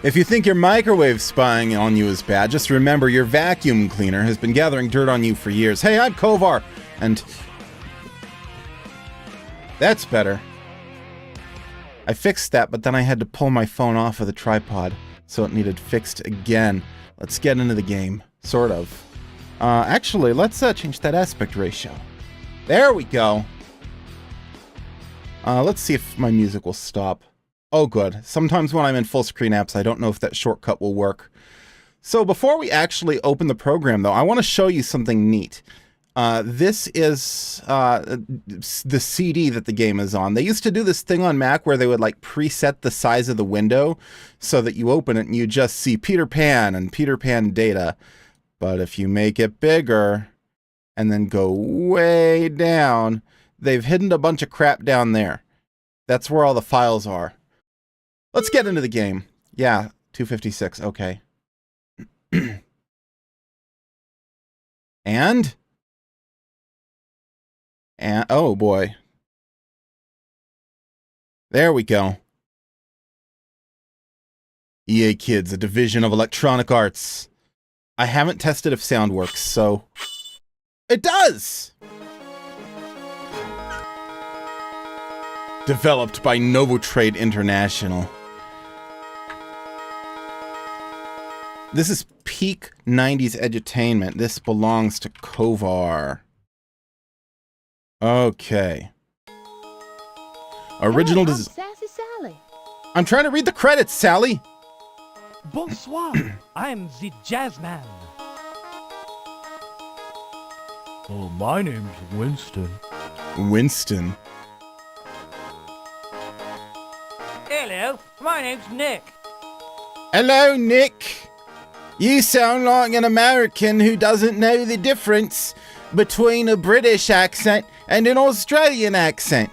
If you think your microwave spying on you is bad, just remember your vacuum cleaner has been gathering dirt on you for years. Hey, I'm Kovar, and... That's better. I fixed that, but then I had to pull my phone off of the tripod, so it needed fixed again. Let's get into the game. Sort of. Actually, let's change that aspect ratio. There we go. Let's see if my music will stop. Oh, good. Sometimes when I'm in full screen apps, I don't know if that shortcut will work. So before we actually open the program, though, I want to show you something neat. This is the CD that the game is on. They used to do this thing on Mac where they would like preset the size of the window so that you open it and you just see Peter Pan and Peter Pan data. But if you make it bigger and then go way down, they've hidden a bunch of crap down there. That's where all the files are. Let's get into the game. Yeah, 256. Okay. And oh boy. There we go. EA Kids, a division of Electronic Arts. I haven't tested if sound works, so... It does! Developed by Novotrade International. This is peak 90s edutainment. This belongs to Kovar. Okay. Original I'm Sassy Sally. I'm trying to read the credits, Sally. Bonsoir. I'm the Jazzman. Oh, my name's Winston. Winston. Hello, my name's Nick. Hello, Nick. You sound like an American who doesn't know the difference between a British accent and an Australian accent.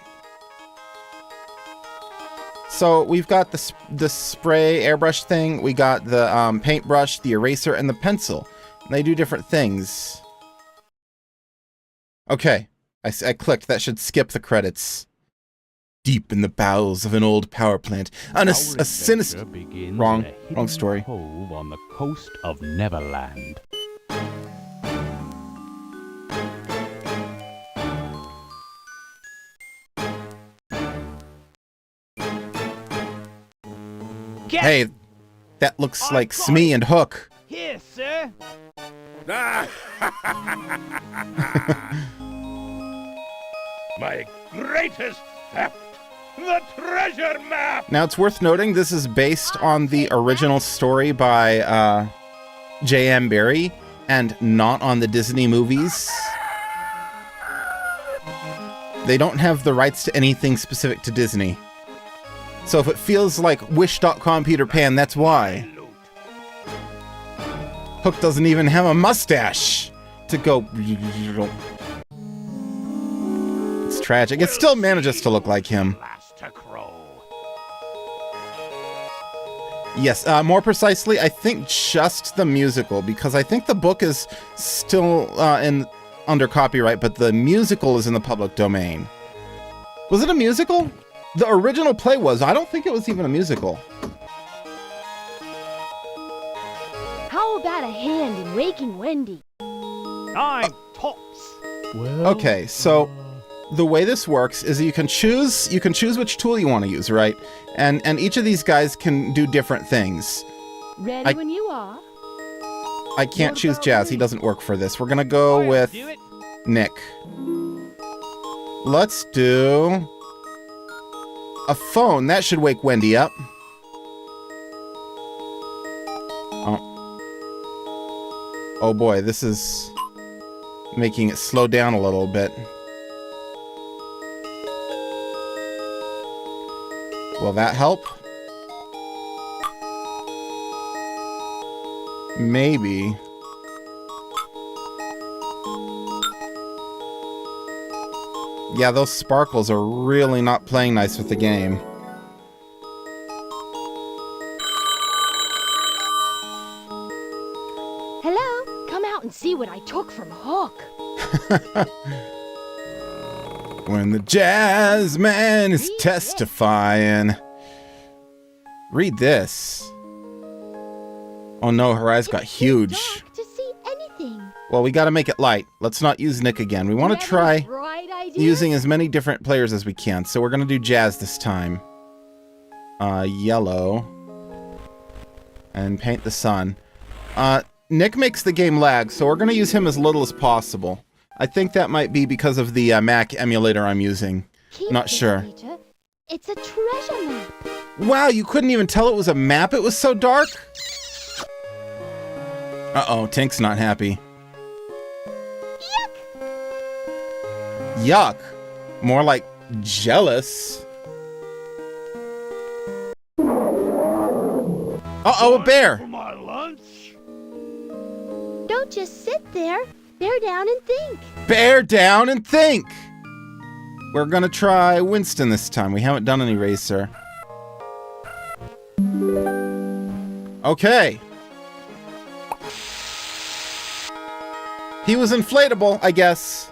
So we've got the spray airbrush thing, we got the paintbrush, the eraser, and the pencil. And they do different things. Okay, I clicked. That should skip the credits. Deep in the bowels of an old power plant, a sinister... Wrong story. Cove on the coast of Neverland. Hey, that looks like Smee and Hook. Here, sir. My greatest theft, the treasure map! Now, it's worth noting this is based on the original story by J.M. Barrie and not on the Disney movies. They don't have the rights to anything specific to Disney. So if it feels like Wish.com Peter Pan, that's why. Hook doesn't even have a mustache to go... It's tragic. It still manages to look like him. Yes, more precisely, I think just the musical, because I think the book is still under copyright, but the musical is in the public domain. Was it a musical? The original play was. I don't think it was even a musical. How about a hand in waking Wendy? I'm Tops. Well, Okay, so the way this works is you can choose which tool you want to use, right? And each of these guys can do different things. Ready when you are. I can't choose Jazz. He doesn't work for this. We're gonna go with Nick. Let's do a phone. That should wake Wendy up. Oh boy, this is making it slow down a little bit. Will that help? Maybe. Yeah, those sparkles are really not playing nice with the game. Hello, come out and see what I took from Hook. When the jazz man is testifying. Read this. Oh no, her eyes got It's too huge. dark to see anything. Well, we gotta make it light. Let's not use Nick again. We want to You have try any bright ideas? using as many different players as we can. So we're gonna do Jazz this time. Yellow. And paint the sun. Nick makes the game lag, so we're gonna use him as little as possible. I think that might be because of the Mac emulator I'm using. Keep Not this, sure. Peter. It's a treasure map. Wow, you couldn't even tell it was a map? It was so dark? Uh-oh, Tink's not happy. Yuck! More like jealous. Uh-oh, a bear! For my lunch? Don't just sit there. Bear down and think. Bear down and think! We're gonna try Winston this time. We haven't done any racer. Okay. He was inflatable, I guess.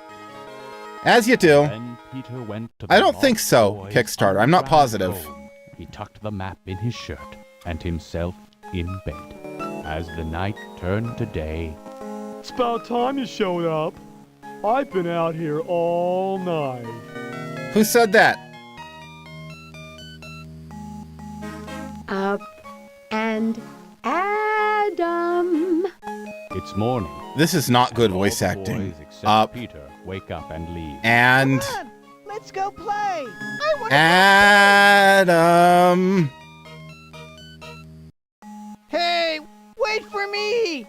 As you do. Then Peter went to I the don't think lost so, boy's Kickstarter. I'm not underground positive. home. He tucked the map in his shirt and himself in bed. As the night turned to day, It's about time you showed up. I've been out here all night. Who said that? Up and Adam. it's morning. This is not good All voice the acting. boys except Up Peter wake up and leave. and Let's go play. Adam. Hey, wait for me.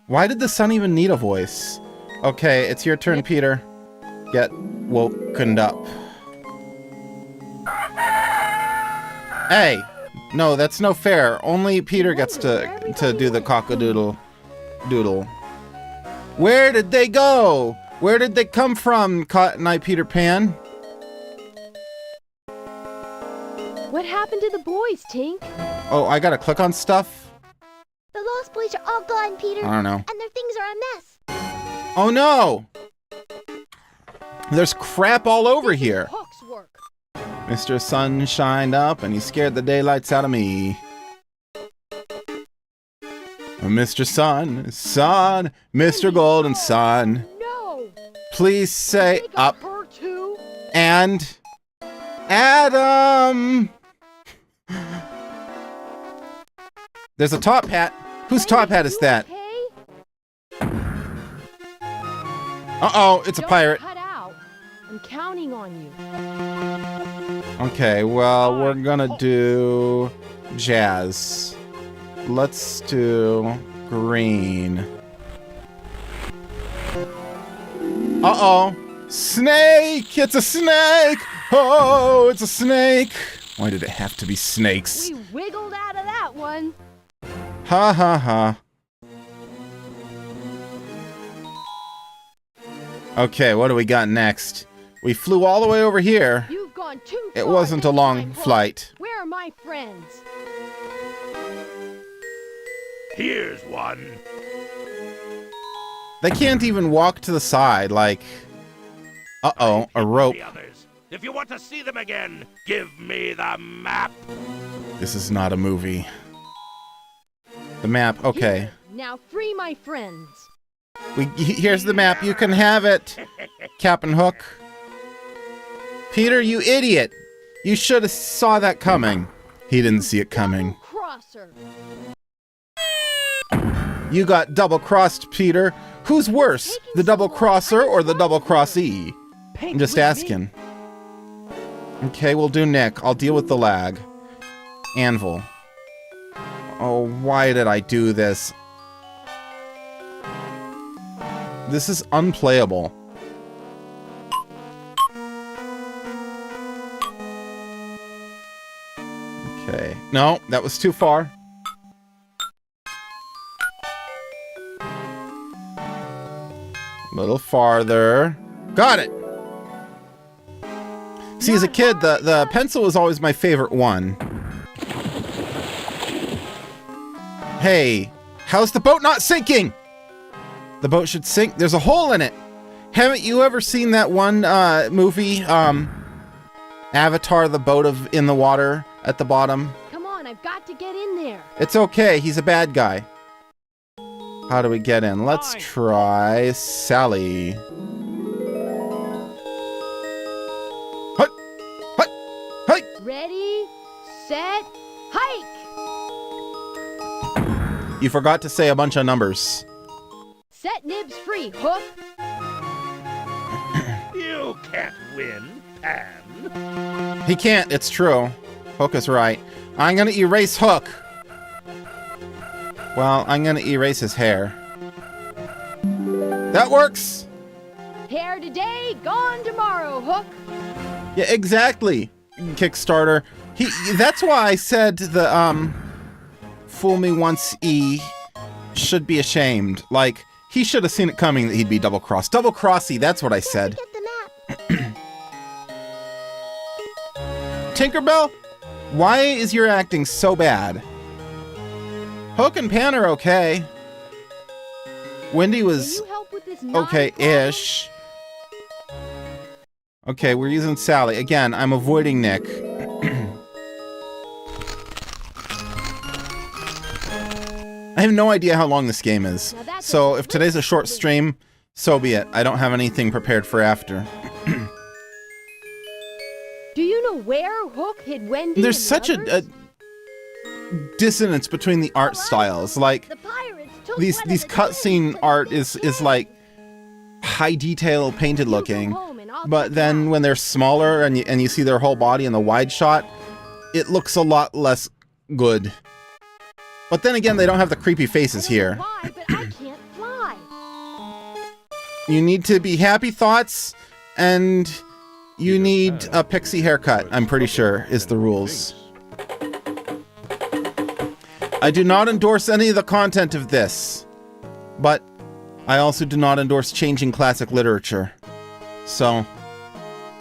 Why did the sun even need a voice? Okay, it's your turn, Peter. Get woken up. Hey, no, that's no fair. Only Peter gets to do the cockadoodle doodle. Where did they go? Where did they come from, Cotton Eye Peter Pan? What happened to the boys, Tink? Oh, I gotta click on stuff? The lost boys are all gone, Peter. I don't know. And their things are a mess. Oh no! There's crap all over here. Hook's work. Mr. Sun shined up and he scared the daylights out of me. Mr. Sun, Sun, Mr. Golden Sun, No. please say They got up her too. and Adam. There's a top hat. Whose top hat is that? Okay? Uh-oh, it's a Don't pirate. cut out. I'm counting on you. Okay, well, we're gonna do Jazz. Let's do green. Uh-oh. Snake! It's a snake! Oh, it's a snake! Why did it have to be snakes? We wiggled out of that one. Ha ha ha. Okay, what do we got next? We flew all the way over here. You've gone too It far wasn't a this long time, Hook. flight. Where are my friends? Here's one. They can't even walk to the side, like... Uh-oh, a rope. The others. If you want to see them again, give me the map. This is not a movie. The map, okay. Here, now free my friends. Here's the map. You can have it, Captain Hook. Peter, you idiot! You should have saw that coming. He didn't see it coming. Crosser. You got double-crossed, Peter. Who's worse, the double-crosser or the double-crossee? I'm just asking. Okay, we'll do Nick. I'll deal with the lag. Anvil. Oh, why did I do this? This is unplayable. Okay. No, that was too far. A little farther. Got it! See, as a kid, the pencil was always my favorite one. Hey, how's the boat not sinking? The boat should sink. There's a hole in it. Haven't you ever seen that one movie, Avatar, the boat in the water at the bottom? Come on, I've got to get in there. It's okay. He's a bad guy. How do we get in? Let's try Sally. Hut! Hut! Hut! Ready, set, hike! You forgot to say a bunch of numbers. Set nibs free, Hook. You can't win, Pan. He can't. It's true. Hook is right. I'm gonna erase Hook. Well, I'm gonna erase his hair. That works! Hair today, gone tomorrow, Hook. Yeah, exactly. Kickstarter. That's why I said the, fool me once E should be ashamed. Like, he should have seen it coming that he'd be double-crossed. Double-crossy, that's what I said. Get the map. Tinkerbell, why is your acting so bad? Hook and Pan are okay. Wendy Can was you help with this okay-ish. Okay, we're using Sally. Again, I'm avoiding Nick. I have no idea how long this game is. So if today's a short stream, so be it. I don't have anything prepared for after. Do you know where Hook hid Wendy? There's and such the a others? dissonance between the art styles. Like, The pirates took these one of the cutscene twins, art but is they like high detail painted You go looking, home and I'll but check it then out. when they're smaller and you see their whole body in the wide shot, it looks a lot less good. But then again, they don't have the creepy faces I don't here. know why, but I can't fly. You need to be happy thoughts, and you need a pixie haircut, I'm pretty sure, is the rules. I do not endorse any of the content of this, but I also do not endorse changing classic literature. So,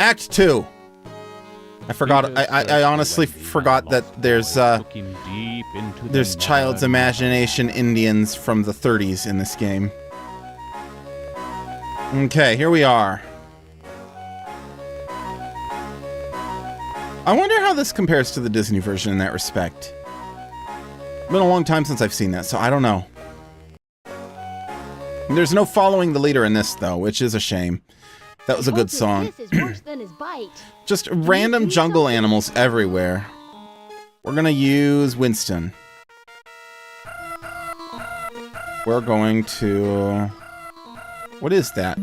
Act 2. I forgot, I honestly forgot that there's child's imagination Indians from the 30s in this game. Okay, here we are. I wonder how this compares to the Disney version in that respect. It's been a long time since I've seen that, so I don't know. There's no following the leader in this, though, which is a shame. That was a good Hook song. This is worse than his bite. Just random do jungle something? animals everywhere. We're gonna use Winston. We're going to... What is that?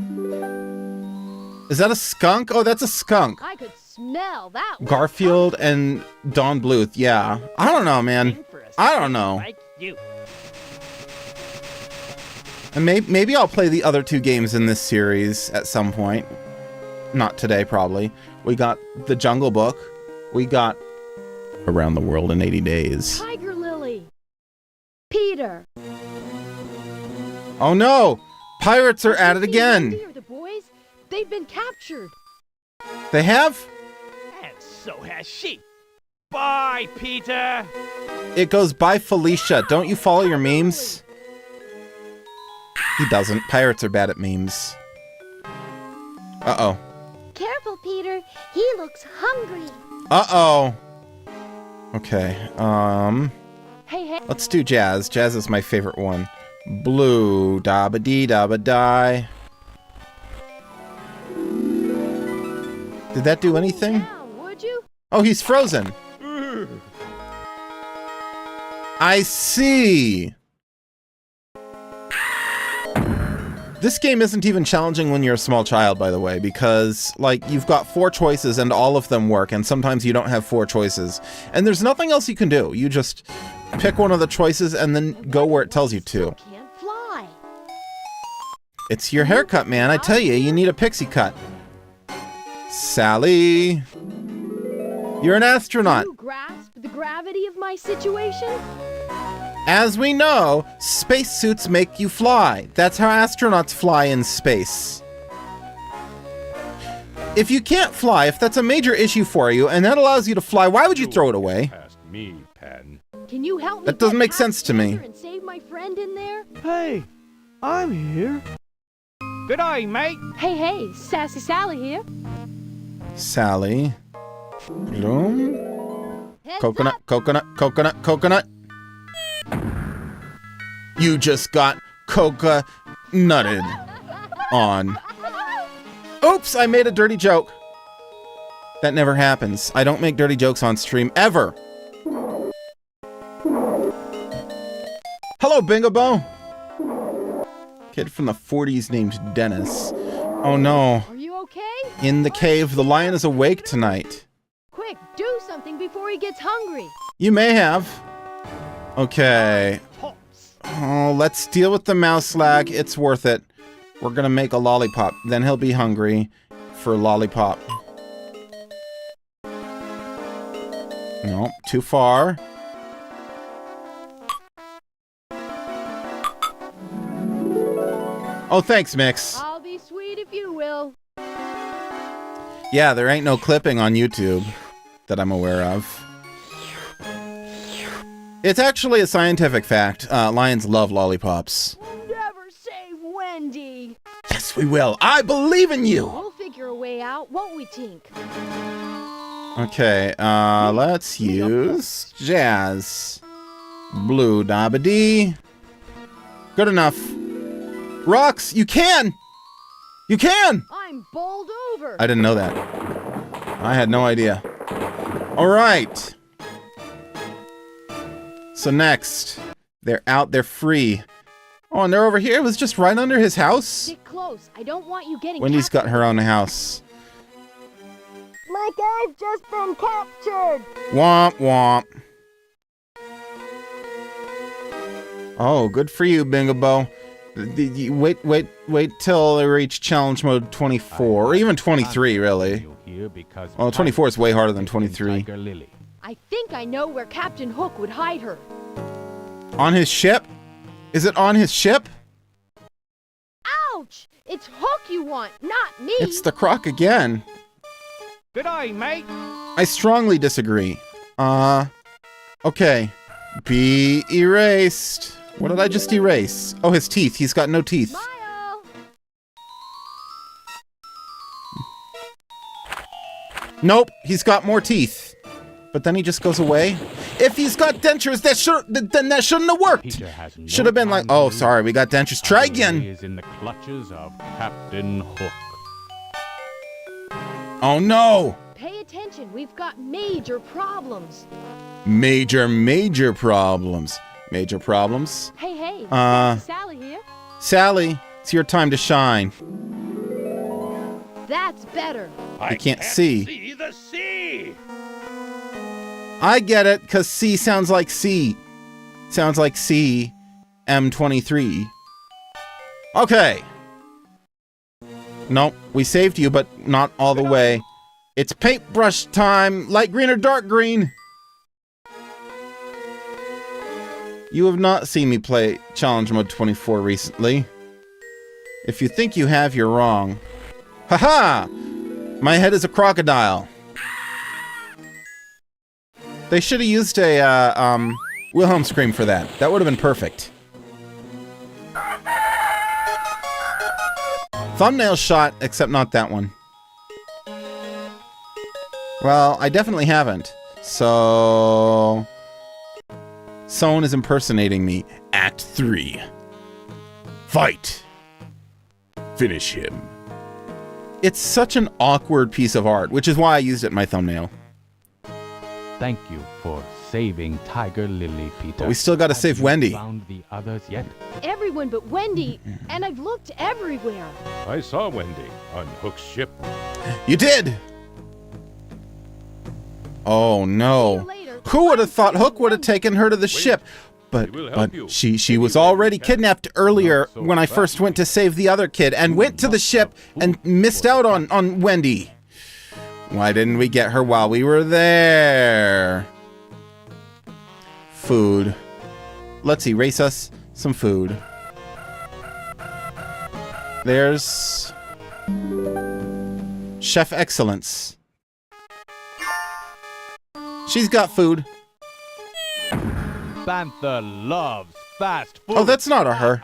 Is that a skunk? Oh, that's a skunk. I could smell that one. Garfield and Don Bluth, yeah. I don't know, man. I don't know. Like you. And maybe I'll play the other two games in this series at some point. Not today, probably. We got The Jungle Book. We got Around the World in 80 Days. Tiger Lily. Peter. Oh no! Pirates are at it again! Wendy or the boys? They've been captured. They have? And so has she. Bye, Peter. It goes by Felicia. Don't you follow your memes? He doesn't. Pirates are bad at memes. Uh-oh. Careful, Peter. He looks hungry. Uh-oh. Okay, Hey. let's do Jazz. Jazz is my favorite one. Blue, da-ba-dee-da-ba-die. Did that do anything? Down, would you? Oh, he's frozen. I see. This game isn't even challenging when you're a small child, by the way, because, like, you've got 4 choices and all of them work, and sometimes you don't have 4 choices. And there's nothing else you can do. You just pick one of the choices and then go where it tells you to. Can't fly. It's your haircut, man. I tell you, you need a pixie cut. Sally. You're an astronaut. Do you grasp the gravity of my situation? As we know, spacesuits make you fly. That's how astronauts fly in space. If you can't fly, if that's a major issue for you, and that allows you to fly, why would you throw it away? Past me, Pan. Can you help me? That doesn't get make past sense to me. Peter and save my friend in there? Hey, I'm here. Good day, mate. Hey, Sassy Sally here. Sally. Bloom. Heads Coconut, up. coconut, coconut, coconut. You just got coca-nutted on. Oops, I made a dirty joke. That never happens. I don't make dirty jokes on stream, ever. Hello, Bingo Bo. Kid from the 40s named Dennis. Oh no. Are you okay? In the cave, the lion is awake tonight. Quick, do something before he gets hungry. You may have. Okay. Oh, let's deal with the mouse lag. It's worth it. We're gonna make a lollipop. Then he'll be hungry for a lollipop. No, too far. Oh, thanks, Mix. I'll be sweet if you will. Yeah, there ain't no clipping on YouTube that I'm aware of. It's actually a scientific fact. Lions love lollipops. Never say Wendy. Yes, we will. I believe in you. We'll figure a way out, won't we, Tink? Okay, let's use Jazz. Blue Dabba-dee. Good enough. Rocks, you can! You can! I'm bowled over. I didn't know that. I had no idea. Alright. So next, they're out, they're free. Oh, and they're over here. It was just right under his house. Stick close. I don't want you getting Wendy's got captured. her own house. Like I've just been captured. Womp womp. Oh, good for you, Bingo Bo. Wait till they reach challenge mode 24, or even 23, really. Well, 24 is way harder than 23. I think I know where Captain Hook would hide her. On his ship? Is it on his ship? Ouch! It's Hook you want, not me. It's the croc again. Good day, mate. I strongly disagree. Okay. Be erased. What did I just erase? Oh, his teeth. He's got no teeth. Smile. Nope, he's got more teeth. But then he just goes away. If he's got dentures, then that shouldn't have worked. Should have been like, oh, sorry, we got dentures. Try again. He is in the clutches of Captain Hook. Oh no. Pay attention. We've got major problems. Major problems. Major problems. Hey. Sally here. Sally, it's your time to shine. That's better. I can't see. see the sea. I get it, because C sounds like C. Sounds like C, M23. Okay. Nope, we saved you, but not all the way. It's paintbrush time, light green or dark green. You have not seen me play Challenge Mode 24 recently. If you think you have, you're wrong. Haha! My head is a crocodile. They should have used a, Wilhelm scream for that. That would have been perfect. Thumbnail shot, except not that one. Well, I definitely haven't. So... Someone is impersonating me. Act 3. Fight. Finish him. It's such an awkward piece of art, which is why I used it in my thumbnail. Thank you for saving Tiger Lily, Peter. But we still gotta save Wendy. Found the others yet? Everyone but Wendy, and I've looked everywhere. I saw Wendy on Hook's ship. You did! Oh no. See you later. Who would have thought Hook would have taken her to the ship? But she was already kidnapped earlier when I first went to save the other kid and went to the ship and missed out on Wendy. Why didn't we get her while we were there? Food. Let's erase us some food. There's Chef Excellence. She's got food. Bantha loves fast food. Oh, that's not a her.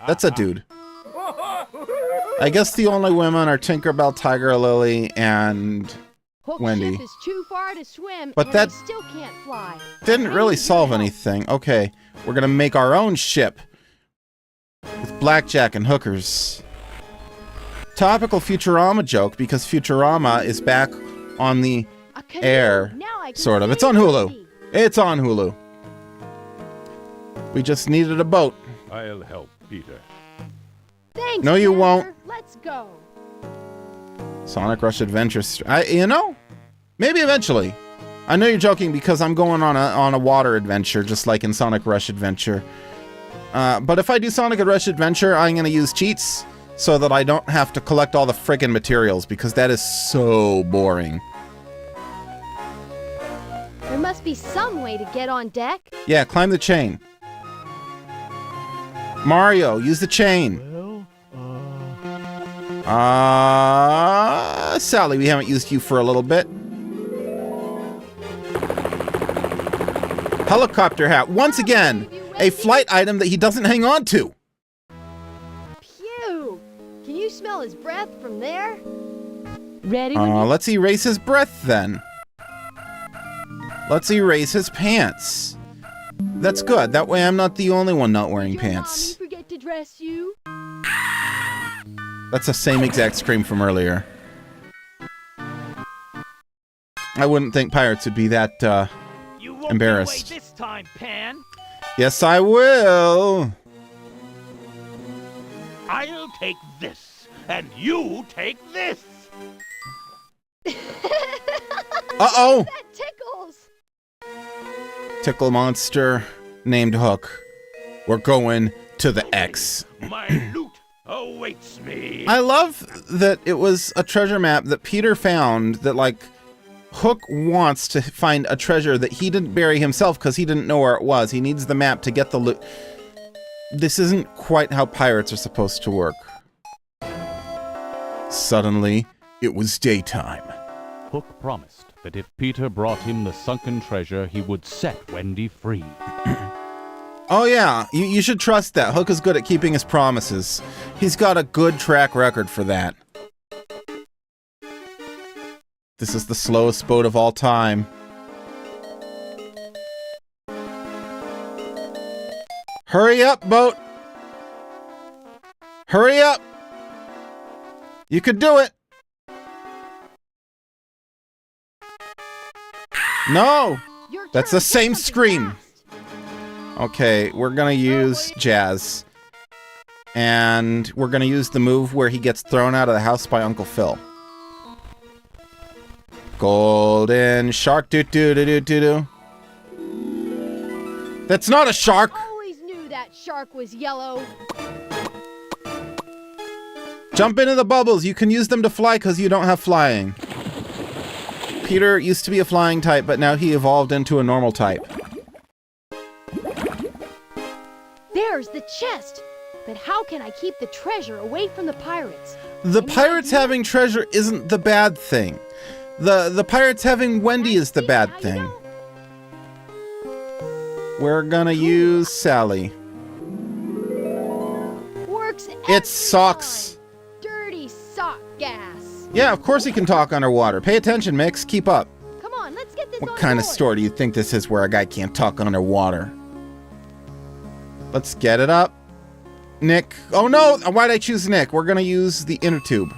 That's a dude. I guess the only women are Tinkerbell, Tiger Lily, and Hook's Wendy. ship is too far to swim, But and that I still can't fly. didn't I really need your solve help. anything. Okay, we're gonna make our own ship with blackjack and hookers. Topical Futurama joke because Futurama is back on the A canoe. air, Now I can sort of. see It's on Hulu. Wendy. It's on Hulu. We just needed a boat. I'll help, Peter. Thanks, No, you Jasper. won't. Let's go. Sonic Rush Adventure. You know, maybe eventually. I know you're joking because I'm going on a water adventure, just like in Sonic Rush Adventure. But if I do Sonic Rush Adventure, I'm gonna use cheats so that I don't have to collect all the friggin' materials because that is so boring. There must be some way to get on deck. Yeah, climb the chain. Mario, use the chain. Well, Sally, we haven't used you for a little bit. Helicopter hat. Once again, a flight item that he doesn't hang on to. Phew! Can you smell his breath from there? Ready? when you- Let's erase his breath then. Let's erase his pants. That's good. That way I'm not the only one not wearing Did your pants. mommy forget to dress you? That's the same exact scream from earlier. I wouldn't think pirates would be that, You won't Embarrassed. Get away this time, Pan. Yes, I will. I'll take this, and you take this. Uh-oh. That tickles! Tickle monster named Hook. We're going to the X. My loot awaits me. I love that it was a treasure map that Peter found that, like, Hook wants to find a treasure that he didn't bury himself because he didn't know where it was. He needs the map to get the loot. This isn't quite how pirates are supposed to work. Suddenly, it was daytime. Hook promised that if Peter brought him the sunken treasure, he would set Wendy free. Oh yeah, you should trust that. Hook is good at keeping his promises. He's got a good track record for that. This is the slowest boat of all time. Hurry up, boat! Hurry up! You could do it! No! Your That's turn. the same Get something scream. fast. Okay, we're gonna use Jazz. And we're gonna use the move where he gets thrown out of the house by Uncle Phil. Golden shark doo doo doo doo doo doo. That's not a shark! Always knew that shark was yellow. Jump into the bubbles. You can use them to fly because you don't have flying. Peter used to be a flying type, but now he evolved into a normal type. There's the chest. But how can I keep the treasure away from the pirates? The Any pirates idea? having treasure isn't the bad thing. The pirates having Wendy is the bad How you thing. know? We're gonna use Sally. Works every It's socks. time. Dirty sock gas. Yeah, of course he can talk underwater. Pay attention, Mix. Keep up. Come on, let's get this What on kind of board. store do you think this is where a guy can't talk underwater? Let's get it up. Nick. Oh no! Why'd I choose Nick? We're gonna use the inner tube.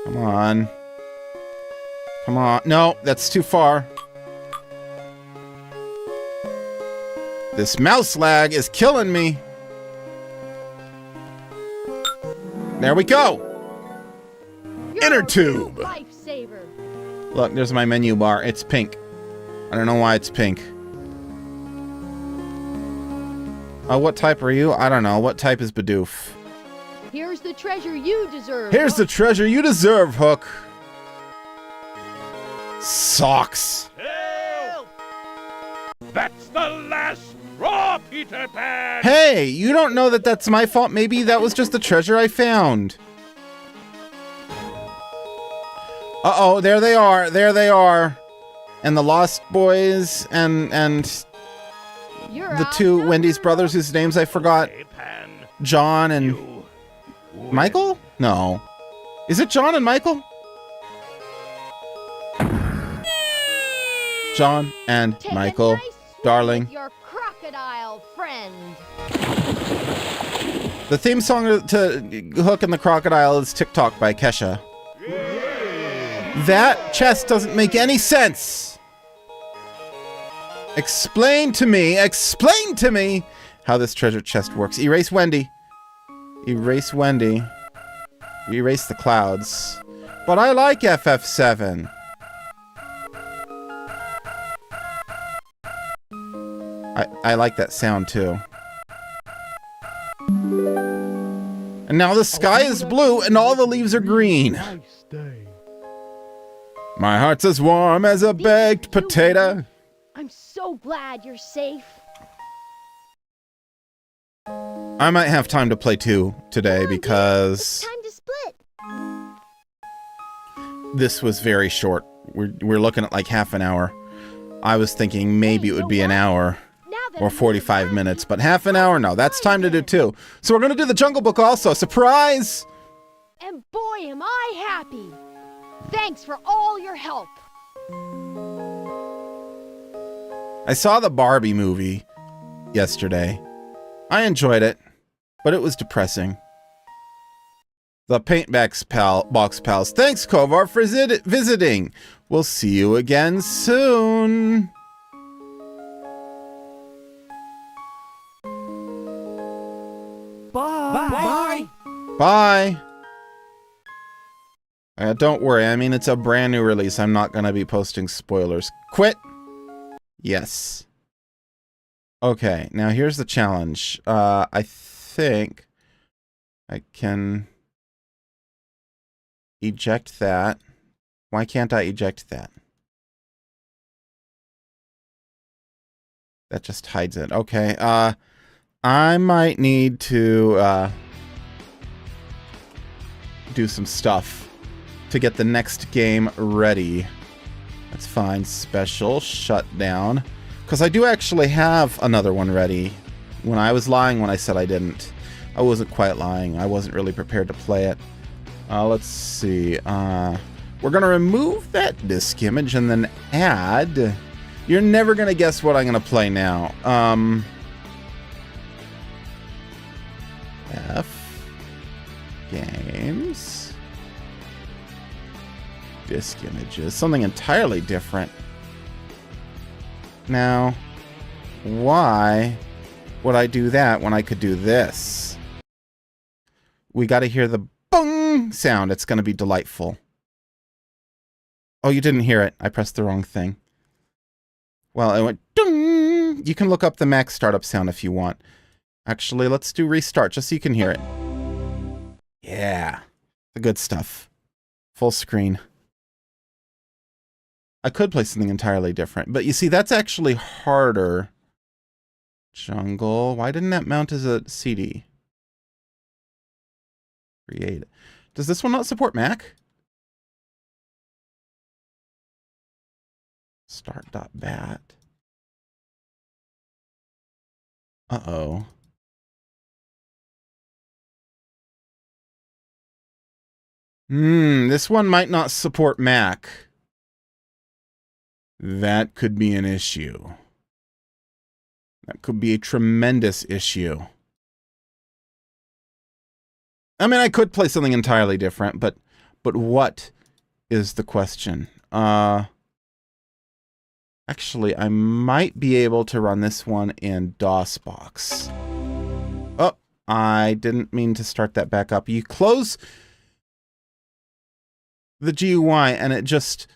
Come on. Come on. No, that's too far. This mouse lag is killing me. There we go. You're Inner a tube. real Lifesaver. Look, there's my menu bar. It's pink. I don't know why it's pink. What type are you? I don't know. What type is Bidoof? Here's the treasure you deserve. Here's the Hook. treasure you deserve, Hook. Socks. Help! That's the last straw, Peter Pan! Hey, you don't know that that's my fault. Maybe that was just the treasure I found. Uh-oh, there they are. There they are. And the Lost Boys and You're the two outnumbered. Wendy's brothers whose names I forgot. Hey, Pan, John and you Michael? No. Is it John and Michael? John and Take Michael, a nice swim darling. with your crocodile friend. The theme song to Hook and the Crocodile is TikTok by Kesha. That chest doesn't make any sense. Explain to me how this treasure chest works. Erase Wendy. Erase Wendy. Erase the clouds. But I like FF7. I like that sound too. And now the sky is blue and all the leaves are green. Nice day. My heart's as warm as a baked potato. I'm so glad you're safe. I might have time to play 2 today because It's time to split. this was very short. We're looking at like half an hour. I was thinking maybe it would be an hour Now that or I'm 45 minutes, but half an hour? No, that's time to do 2. So we're going to do the Jungle Book also. Surprise! And boy, am I happy. Thanks for all your help. I saw the Barbie movie yesterday. I enjoyed it, but it was depressing. The Paintbox Box Pals. Thanks, Kovar, for visiting. We'll see you again soon. Bye. Bye. Don't worry. I mean, it's a brand new release. I'm not going to be posting spoilers. Quit. Yes. Okay, now here's the challenge. I think I can eject that. Why can't I eject that? That just hides it. Okay, I might need to do some stuff to get the next game ready. That's fine. Special shutdown. Because I do actually have another one ready. When I was lying when I said I didn't. I wasn't quite lying. I wasn't really prepared to play it. Let's see. We're going to remove that disk image and then add. You're never going to guess what I'm going to play now. F. Games. Disk images. Something entirely different. Now, why would I do that when I could do this? We got to hear the bung sound. It's going to be delightful. Oh, you didn't hear it. I pressed the wrong thing. Well, it went dung. You can look up the Mac startup sound if you want. Actually, let's do restart just so you can hear it. Yeah, the good stuff. Full screen. I could play something entirely different, but you see, that's actually harder. Jungle. Why didn't that mount as a CD? Create. Does this one not support Mac? Start.bat. Uh-oh. This one might not support Mac. That could be an issue. That could be a tremendous issue. I mean, I could play something entirely different, but what is the question? Actually, I might be able to run this one in DOSBox. Oh, I didn't mean to start that back up. You close the GUI and it just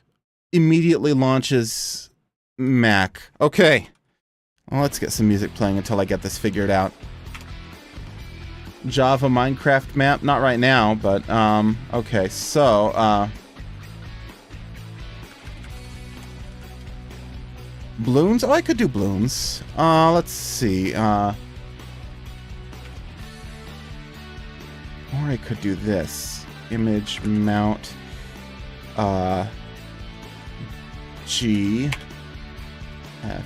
immediately launches Mac. Okay. Well, let's get some music playing until I get this figured out. Java Minecraft map? Not right now, but, okay, so, balloons? Oh, I could do balloons. Let's see, or I could do this. Image mount, G, F,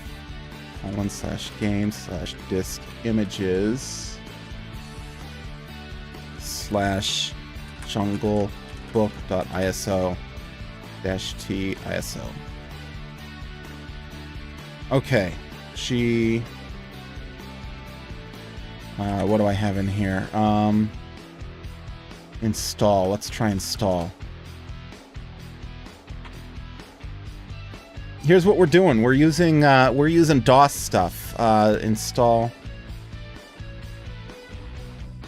/game/disk images. junglebook.iso-t-iso. Okay, she... what do I have in here? Install. Let's try install. Here's what we're doing. We're using DOS stuff. Install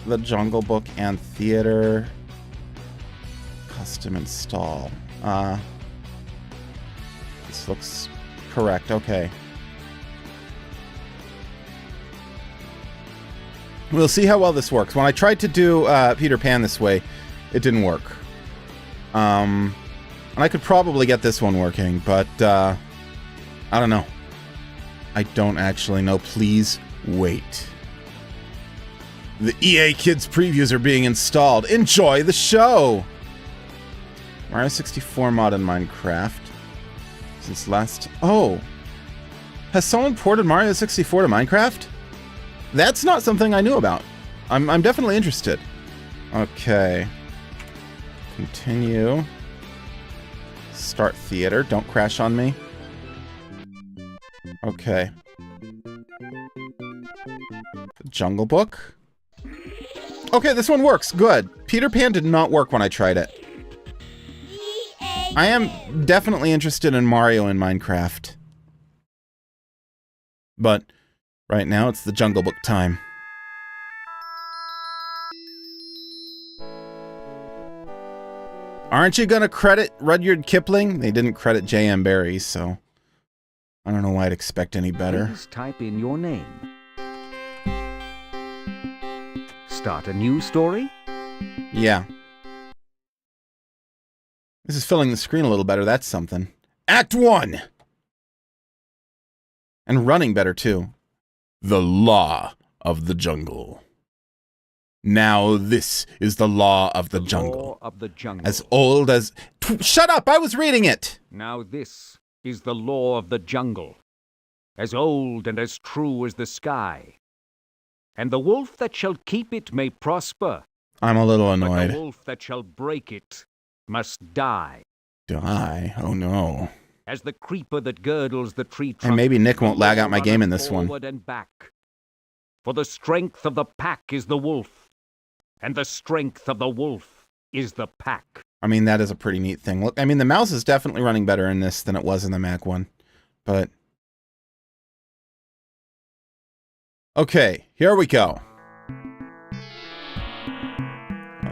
the Jungle Book and Theater. Custom install. This looks correct. Okay. We'll see how well this works. When I tried to do Peter Pan this way, it didn't work. And I could probably get this one working, but I don't know. I don't actually know. Please wait. The EA Kids previews are being installed. Enjoy the show! Mario 64 mod in Minecraft. Since last... Oh! Has someone ported Mario 64 to Minecraft? That's not something I knew about. I'm definitely interested. Okay. Continue. Start theater. Don't crash on me. Okay. Jungle Book. Okay, this one works. Good. Peter Pan did not work when I tried it. I am definitely interested in Mario in Minecraft. But right now it's the Jungle Book time. Aren't you gonna credit Rudyard Kipling? They didn't credit J.M. Barrie, so I don't know why I'd expect any better. Please type in your name. Start a new story? Yeah. This is filling the screen a little better, that's something. Act 1! And running better, too. The Law of the Jungle. Now this is the Law of the Jungle. Law of the Jungle. As old as... Shut up! I was reading it! Now this is the Law of the Jungle. As old and as true as the sky. And the wolf that shall keep it may prosper. I'm a little But annoyed. the wolf that shall break it must die. Die? Oh no. As the creeper that girdles the tree trunk. And maybe Nick won't the lag law out my game in runneth this one. forward and back. For the strength of the pack is the wolf. And the strength of the wolf is the pack. I mean, that is a pretty neat thing. Look, I mean, the mouse is definitely running better in this than it was in the Mac one. But... okay, here we go.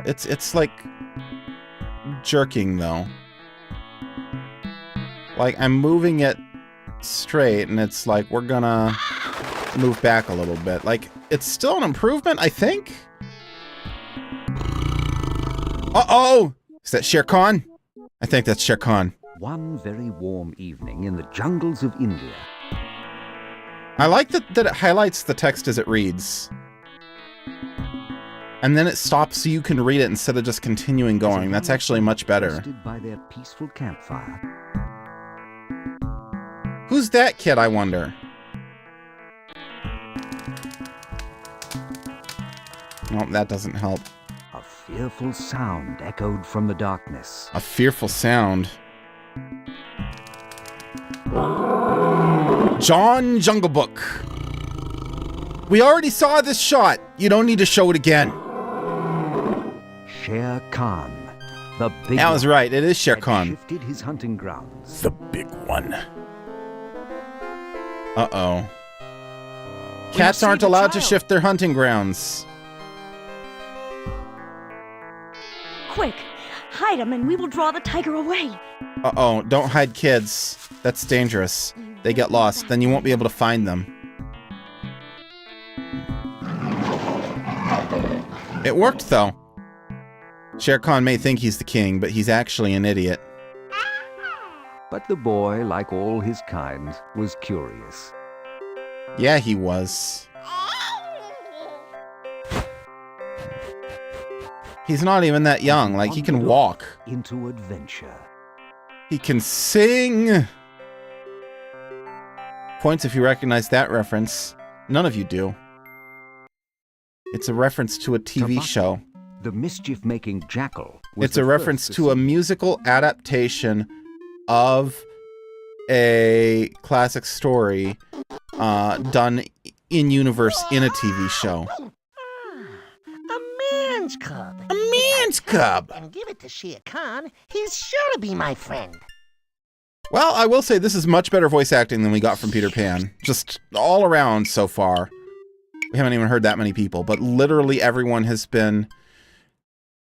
It's like... jerking, though. Like, I'm moving it straight, and it's like, we're gonna move back a little bit. Like, it's still an improvement, I think? Uh-oh! Is that Shere Khan? I think that's Shere Khan. One very warm evening in the jungles of India. I like that it highlights the text as it reads. And then it stops so you can read it instead of just continuing going. That's actually much better. Rested by their peaceful campfire. Who's that kid, I wonder? Nope, that doesn't help. A fearful sound echoed from the darkness. A fearful sound. John Jungle Book. We already saw this shot. You don't need to show it again. Shere Khan, the big That was one, right. It is Shere had Khan. shifted his hunting grounds. The big one. Uh-oh. Cats aren't allowed to shift their hunting grounds. Quick, hide him and we will draw the tiger away. Uh-oh, don't hide kids. That's dangerous. They get lost, then you won't be able to find them. It worked, though. Shere Khan may think he's the king, but he's actually an idiot. But the boy, like all his kind, was curious. Yeah, he was. He's not even that young. Like, he can walk. Into adventure. He can sing! Points if you recognize that reference. None of you do. It's a reference to a TV show. The mischief-making jackal was It's a the reference first to a see- musical adaptation of a classic story done in universe in a TV show. A man's cub. A man's cub! And give it to Shere Khan, he's sure to be my friend. Well, I will say this is much better voice acting than we got from Peter Pan. Just all around so far. We haven't even heard that many people, but literally everyone has been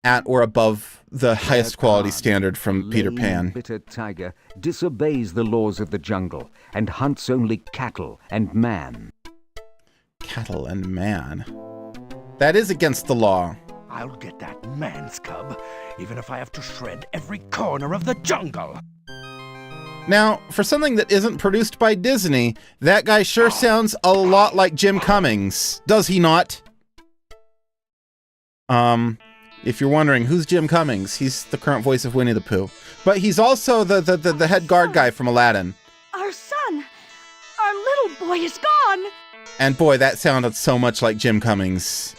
at or above the highest quality standard from Peter lame, Pan. bitter tiger disobeys the laws of the jungle and hunts only cattle and man. Cattle and man. That is against the law. I'll get that man's cub, even if I have to shred every corner of the jungle. Now, for something that isn't produced by Disney, that guy sure sounds a lot like Jim Cummings, does he not? If you're wondering, who's Jim Cummings? He's the current voice of Winnie the Pooh. But he's also the head guard guy from Aladdin. Our son! Our little boy is gone! And boy, that sounded so much like Jim Cummings.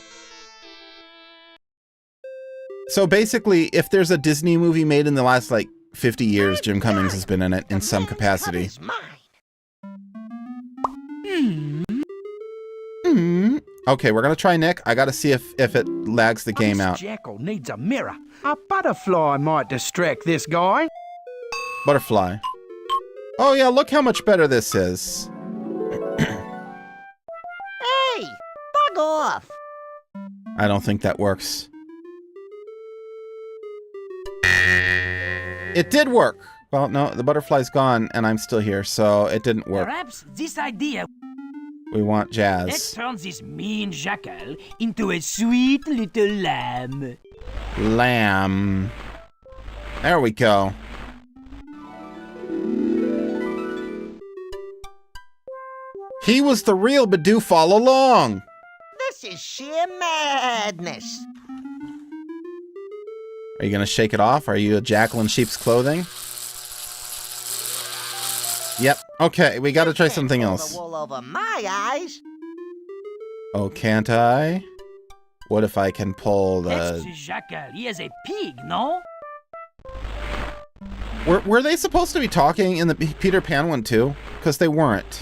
So basically, if there's a Disney movie made in the last, 50 years, Jim Cummings has been in it in some capacity. Is mine. Okay, we're gonna try Nick. I gotta see if it lags the game out. Jackal needs a mirror. A butterfly might distract this guy. Butterfly. Oh yeah, look how much better this is. Hey, bug off. I don't think that works. It did work. Well, no, the butterfly's gone and I'm still here, so it didn't work. Perhaps this idea. We want Let's Jazz. turn this mean jackal into a sweet little lamb. Lamb. There we go. He was the real Bidoof all along. This is sheer madness. Are you gonna shake it off? Are you a jackal in sheep's clothing? Yep. Okay, we gotta try Can't something pull else. The wool over my eyes. Oh, can't I? What if I can pull That's the... the jackal. He is a pig, no? Were they supposed to be talking in the Peter Pan one too? Because they weren't.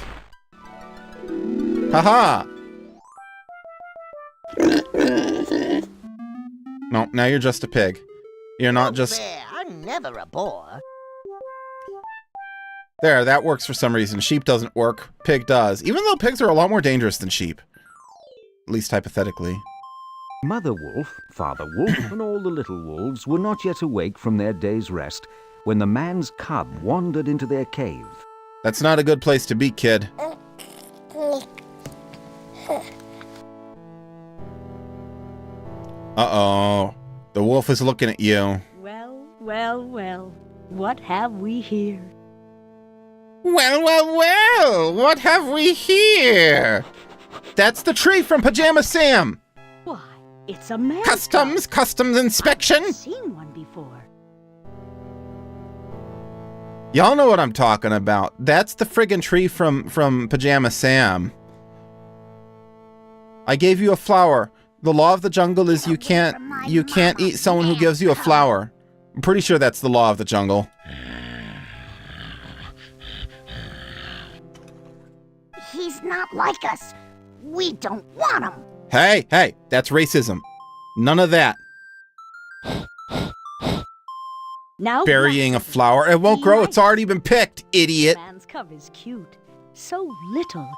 Haha! No, now you're just a pig. You're not just... There, I'm never a bore. There, that works for some reason. Sheep doesn't work. Pig does. Even though pigs are a lot more dangerous than sheep. At least hypothetically. Mother Wolf, Father Wolf, and all the little wolves were not yet awake from their day's rest when the man's cub wandered into their cave. That's not a good place to be, kid. Uh-oh. The wolf is looking at you. Well, well, well. What have we here? Well, well, well! What have we here? That's the tree from Pajama Sam! Why, it's a man. Customs inspection! I've seen one before. Y'all know what I'm talking about. That's the friggin' tree from Pajama Sam. I gave you a flower. The law of the jungle is you can't eat someone who gives you a flower. I'm pretty sure that's the law of the jungle. He's not like us. We don't want him. Hey, that's racism. None of that. Now Burying a flower. It won't grow. It's already been picked, idiot. Man's cub is cute. So little.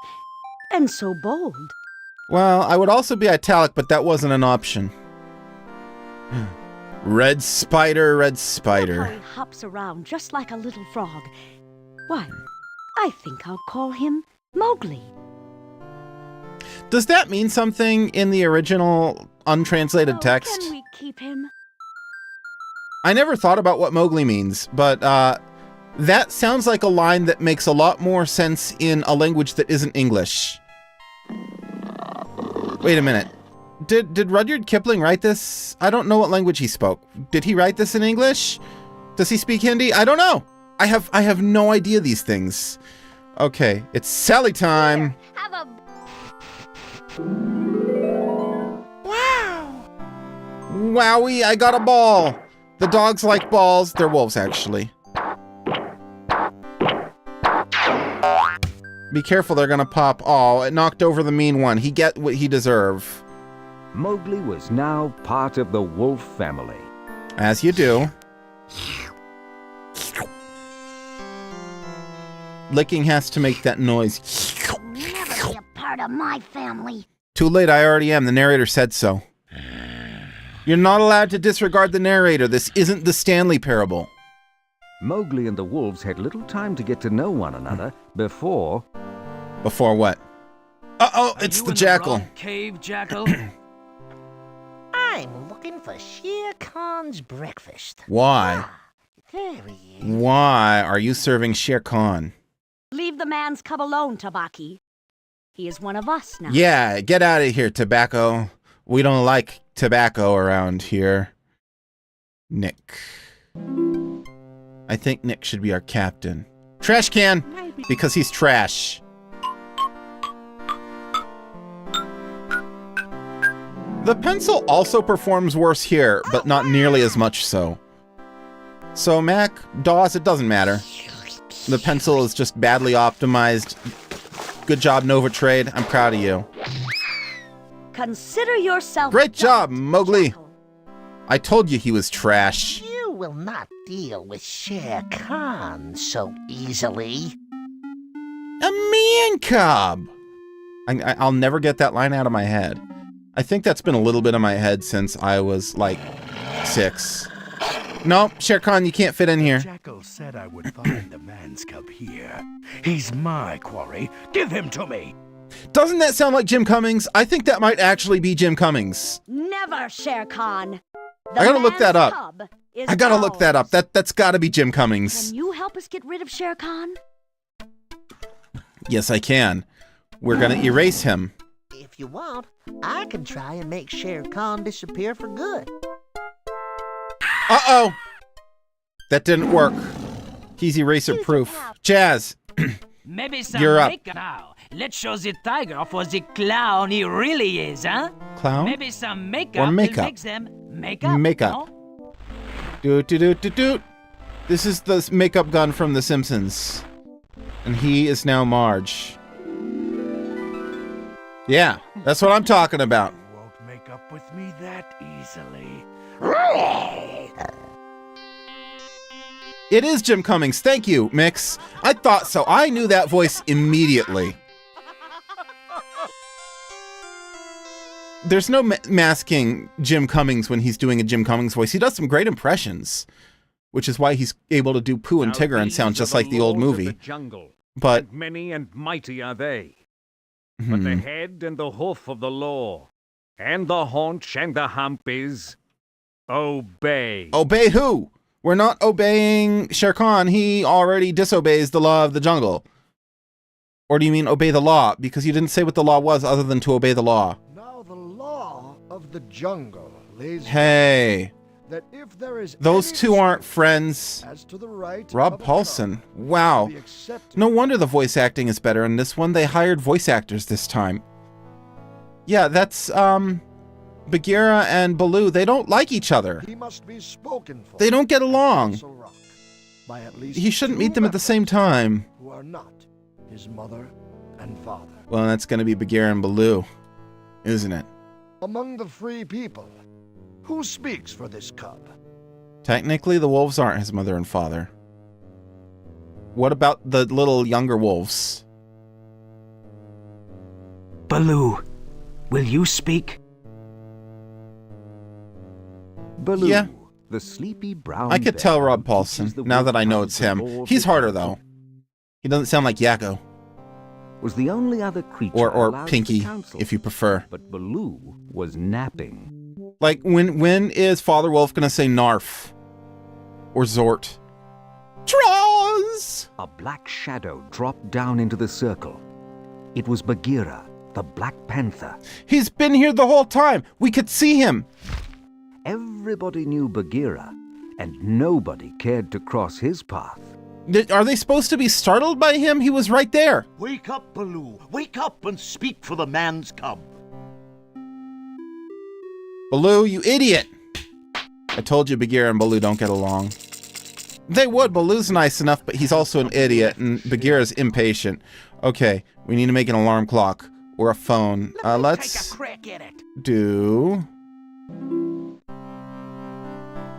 And so bold. Well, I would also be italic, but that wasn't an option. Red spider, red Look how spider. he hops around just like a little frog. Why, I think I'll call him Mowgli. Does that mean something in the original untranslated Oh, text? Can we keep him? I never thought about what Mowgli means, but that sounds like a line that makes a lot more sense in a language that isn't English. Wait a minute. Did Rudyard Kipling write this? I don't know what language he spoke. Did he write this in English? Does he speak Hindi? I don't know. I have no idea these things. Okay, it's Sally time. Have a... Wowie, I got a ball. The dogs like balls. They're wolves, actually. Be careful, they're gonna pop. Oh, it knocked over the mean one. He get what he deserve. Mowgli was now part of the wolf family. As you do. Licking has to make that noise. Never be a part of my family. Too late, I already am. The narrator said so. You're not allowed to disregard the narrator. This isn't the Stanley Parable. Mowgli and the wolves had little time to get to know one another before... Before what? Uh-oh, it's the jackal. Cave, Jackal? I'm looking for Shere Khan's breakfast. Why? There he is. Why are you serving Shere Khan? Leave the man's cub alone, Tabaki. He is one of us now. Yeah, get out of here, tobacco. We don't like tobacco around here. Nick. I think Nick should be our captain. Trash can! Because he's trash. The pencil also performs worse here, but not nearly as much so. So Mac, Dawes, it doesn't matter. The pencil is just badly optimized. Good job, Nova Trade. I'm proud of you. Consider yourself Great job, dumped, Mowgli. Jackal. I told you he was trash. You will not deal with Shere Khan so easily. A man cub! I'll never get that line out of my head. I think that's been a little bit in my head since I was, like, 6. Nope, Shere Khan, you can't fit in here. Jackal said I would find the man's cub here. He's my quarry. Give him to me. Doesn't that sound like Jim Cummings? I think that might actually be Jim Cummings. Never, Shere Khan. The I gotta look that man's up. cub is I gotta look that ours. up. That's gotta be Jim Cummings. Can you help us get rid of Shere Khan? Yes, I can. We're gonna erase him. If you want, I can try and make Shere Khan disappear for good. Uh-oh! That didn't work. He's eraser proof. Jazz, Maybe some You're up. makeup now. Let's show the tiger for the clown he really is, huh? clown? Maybe some makeup will makeup. make them makeup. Makeup. No? Doot. This is the makeup gun from The Simpsons. And he is now Marge. Yeah, that's what I'm talking about. You won't make up with me that easily. It is Jim Cummings. Thank you, Mix. I thought so. I knew that voice immediately. There's no masking Jim Cummings when he's doing a Jim Cummings voice. He does some great impressions, which is why he's able to do Pooh and Now Tigger and these sound are just like the old laws of movie. the jungle, But and many and mighty are they. But the head and the hoof of the law, and the haunch and the hump is obey. obey who? We're not obeying Shere Khan. He already disobeys the law of the jungle. Or do you mean obey the law? Because you didn't say what the law was other than to obey the law. Now the law of the jungle lays Hey, that if there is those any two aren't dispute friends. as to the right Rob of a Paulson. cub Wow. to be accepted, No wonder the voice acting is better in this one. They hired voice actors this time. Yeah, that's, Bagheera and Baloo. They don't like each other. he must be spoken for. They don't get along. Castle Rock by at least He shouldn't 2 meet them at the same members time. who are not his mother and father. Well, that's gonna be Bagheera and Baloo, isn't it? Among the free people, who speaks for this cub? Technically, the wolves aren't his mother and father. What about the little younger wolves? Baloo, will you speak? Baloo, Yeah. the sleepy brown I could bear tell Rob who Paulson, teaches the now that I know wolf it's hounds the him. law of He's the harder, jungle, though. He doesn't sound like Yakko. was the only other creature Or allowed to Pinky, counsel. if you prefer. But Baloo was napping. Like, when is Father Wolf gonna say Narf? Or Zort? Troz! A black shadow dropped down into the circle. It was Bagheera, the Black Panther. He's been here the whole time! We could see him! Everybody knew Bagheera, and nobody cared to cross his path. Are they supposed to be startled by him? He was right there. Wake up, Baloo. Wake up and speak for the man's cub. Baloo, you idiot! I told you Bagheera and Baloo don't get along. They would. Baloo's nice enough, but he's also an idiot, and Bagheera's impatient. Okay, we need to make an alarm clock or a phone. Let's take a crack at it. do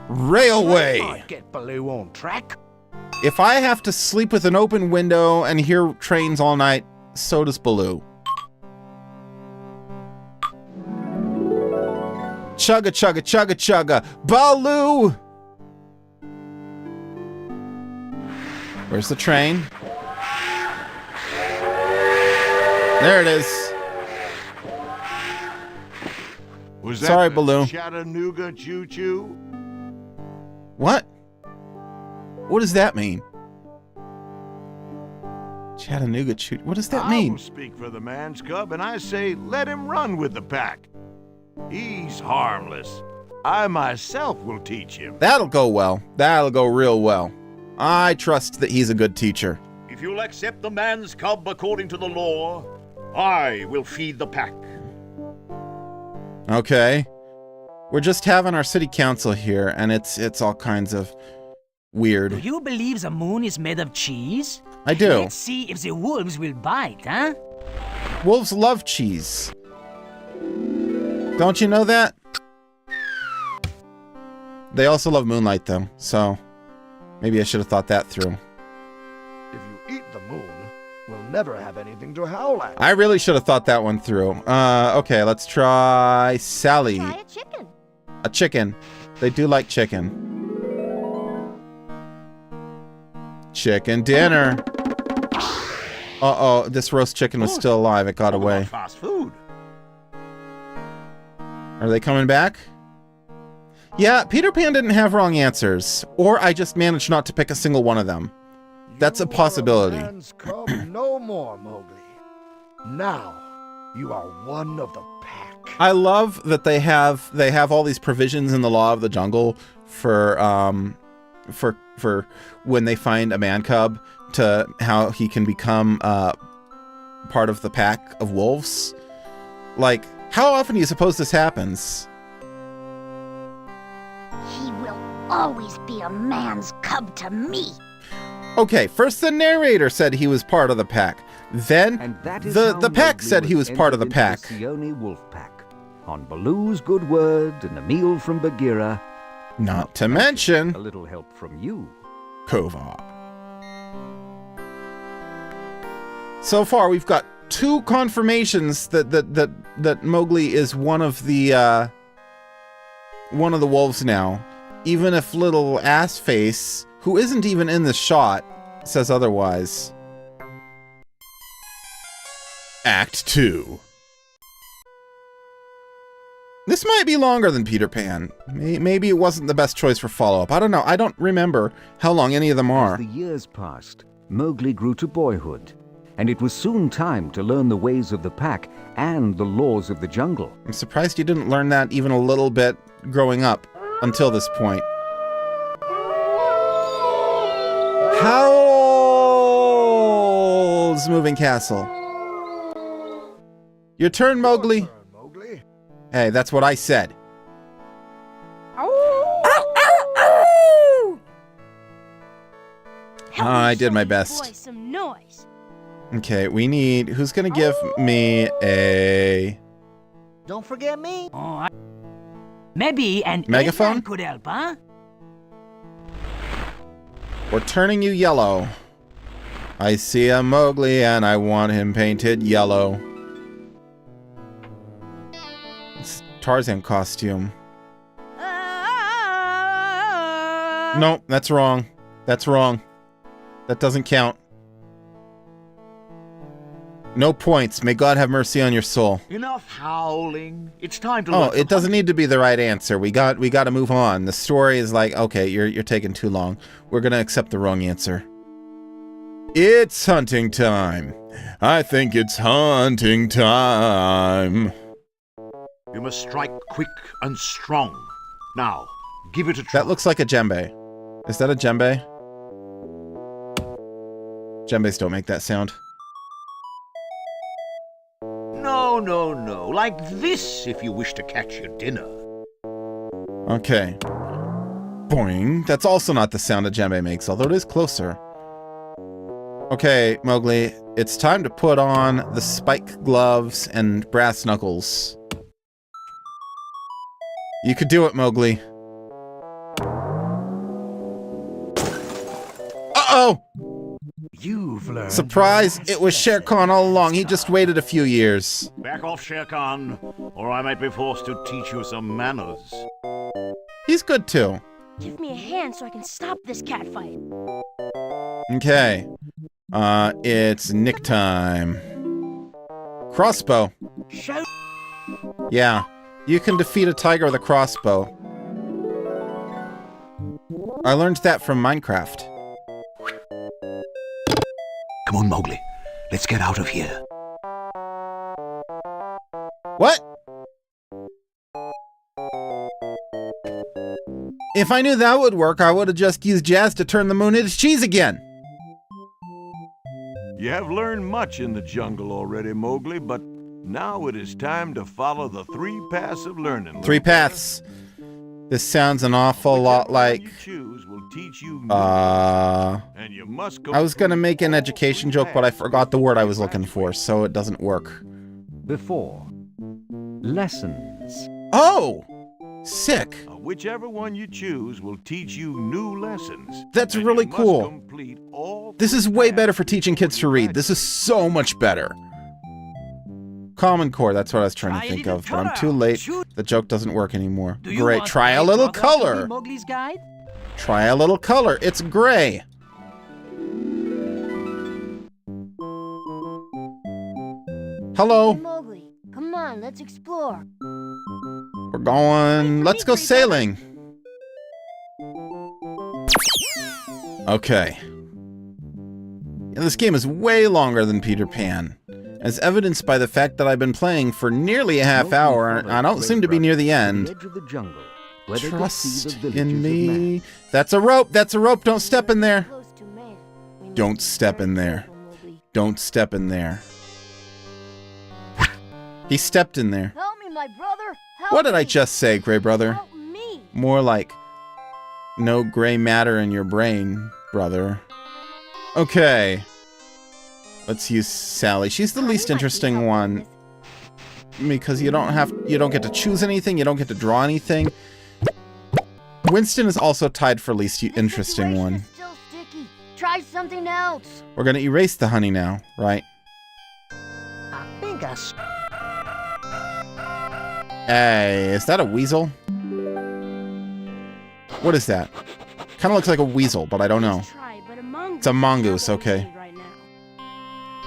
railway. Might get Baloo on track. If I have to sleep with an open window and hear trains all night, so does Baloo. Chugga, chugga, chugga, chugga. Baloo! Where's the train? There it is. Was that Sorry, the Baloo. Chattanooga choo-choo? What? What does that mean? Chattanooga choo. What does that I mean? will speak for the man's cub, and I say let him run with the pack. He's harmless. I myself will teach him. That'll go well. That'll go real well. I trust that he's a good teacher. If you'll accept the man's cub according to the law, I will feed the pack. Okay. We're just having our city council here, and it's all kinds of Do weird. you believe the moon is made of cheese? I do. Let's see if the wolves will bite, huh? Wolves love cheese. Don't you know that? They also love moonlight, though, so maybe I should have thought that through. If you eat the moon, we'll never have anything to howl at. I really should have thought that one through. Okay, let's try Sally. Try a chicken. A chicken. They do like chicken. Chicken dinner. Uh-oh, this roast chicken was still alive. It got away. Fast food. Are they coming back? Yeah, Peter Pan didn't have wrong answers. Or I just managed not to pick a single one of them. That's a possibility. You are a man's cub no more, Mowgli. Now, you are one of the pack. I love that they have all these provisions in the law of the jungle for when they find a man cub to how he can become part of the pack of wolves. Like, how often do you suppose this happens? He will always be a man's cub to me. Okay, first the narrator said he was part of the pack. Then And that is the how pack Mowgli said he was part of the entered pack. into the Seoni wolf pack. On Baloo's good word and a meal from Bagheera. Not to mention A little help from you. Kova. So far, we've got 2 confirmations that Mowgli is one of the wolves now. Even if little ass face, who isn't even in the shot, says otherwise. Act 2. This might be longer than Peter Pan. Maybe it wasn't the best choice for follow-up. I don't know. I don't remember how long any of them are. As the years passed, Mowgli grew to boyhood, and it was soon time to learn the ways of the pack and the laws of the jungle. I'm surprised you didn't learn that even a little bit growing up until this point. Howl's Moving Castle. Your turn, Mowgli. Mowgli. Hey, that's what I said. I did my best. Some noise. Okay, we need... Who's gonna give me a... Don't forget me. Oh, maybe an Megaphone? eggplant could help, huh? We're turning you yellow. I see a Mowgli and I want him painted yellow. It's Tarzan costume. No, that's wrong. That's wrong. That doesn't count. No points. May God have mercy on your soul. Enough howling. It's time to Oh, let it the doesn't need to be the right answer. We got to move on. The story is like, okay, you're taking too long. We're gonna accept the wrong answer. It's hunting time. I think it's hunting time. You must strike quick and strong. Now, give it a try. That looks like a djembe. Is that a djembe? Djembes don't make that sound. No, no, no. Like this, if you wish to catch your dinner. Okay. Boing. That's also not the sound a djembe makes, although it is closer. Okay, Mowgli, it's time to put on the spike gloves and brass knuckles. You could do it, Mowgli. Uh-oh! You've learned. Surprise! It was Shere Khan all along. He just waited a few years. Back off, Shere Khan, or I might be forced to teach you some manners. He's good too. Give me a hand so I can stop this catfight. Okay. It's Nick time. Crossbow. Show. Yeah. You can defeat a tiger with a crossbow. I learned that from Minecraft. Come on, Mowgli. Let's get out of here. What? If I knew that would work, I would have just used Jazz to turn the moon into cheese again. You have learned much in the jungle already, Mowgli, but now it is time to follow the 3 paths of learning. 3 paths. This sounds an awful lot like... You choose will teach you and you must go. I was gonna make an education joke, but I forgot the word I was looking for, so it doesn't work. Before. Lessons. Oh! Sick. Whichever one you choose will teach you new lessons. That's really cool. This is way better for teaching kids to read. This is so much better. Common Core, that's what I was trying to think of, but I'm too late. The joke doesn't work anymore. Great, try a little color. Mowgli's guide? Try a little color. It's gray. Hello. Mowgli, come on, let's explore. We're going... Let's go sailing. Okay. Yeah, this game is way longer than Peter Pan, as evidenced by the fact that I've been playing for nearly a half hour, and I don't seem to be near the end. Trust in me. That's a rope! That's a rope! Don't step in there! Don't step in there. Don't step in there. He stepped in there. Help me, my brother. Help What did I me. just say, Gray Brother? Help me. More like, no gray matter in your brain, brother. Okay. Let's use Sally. She's the least interesting one. Because you don't get to choose anything, you don't get to draw anything. Winston is also tied for least interesting one. It's still sticky. Try something else. We're gonna erase the honey now, right? I think I... Hey, is that a weasel? What is that? Kind of looks like a weasel, but I don't know. It's a mongoose, okay.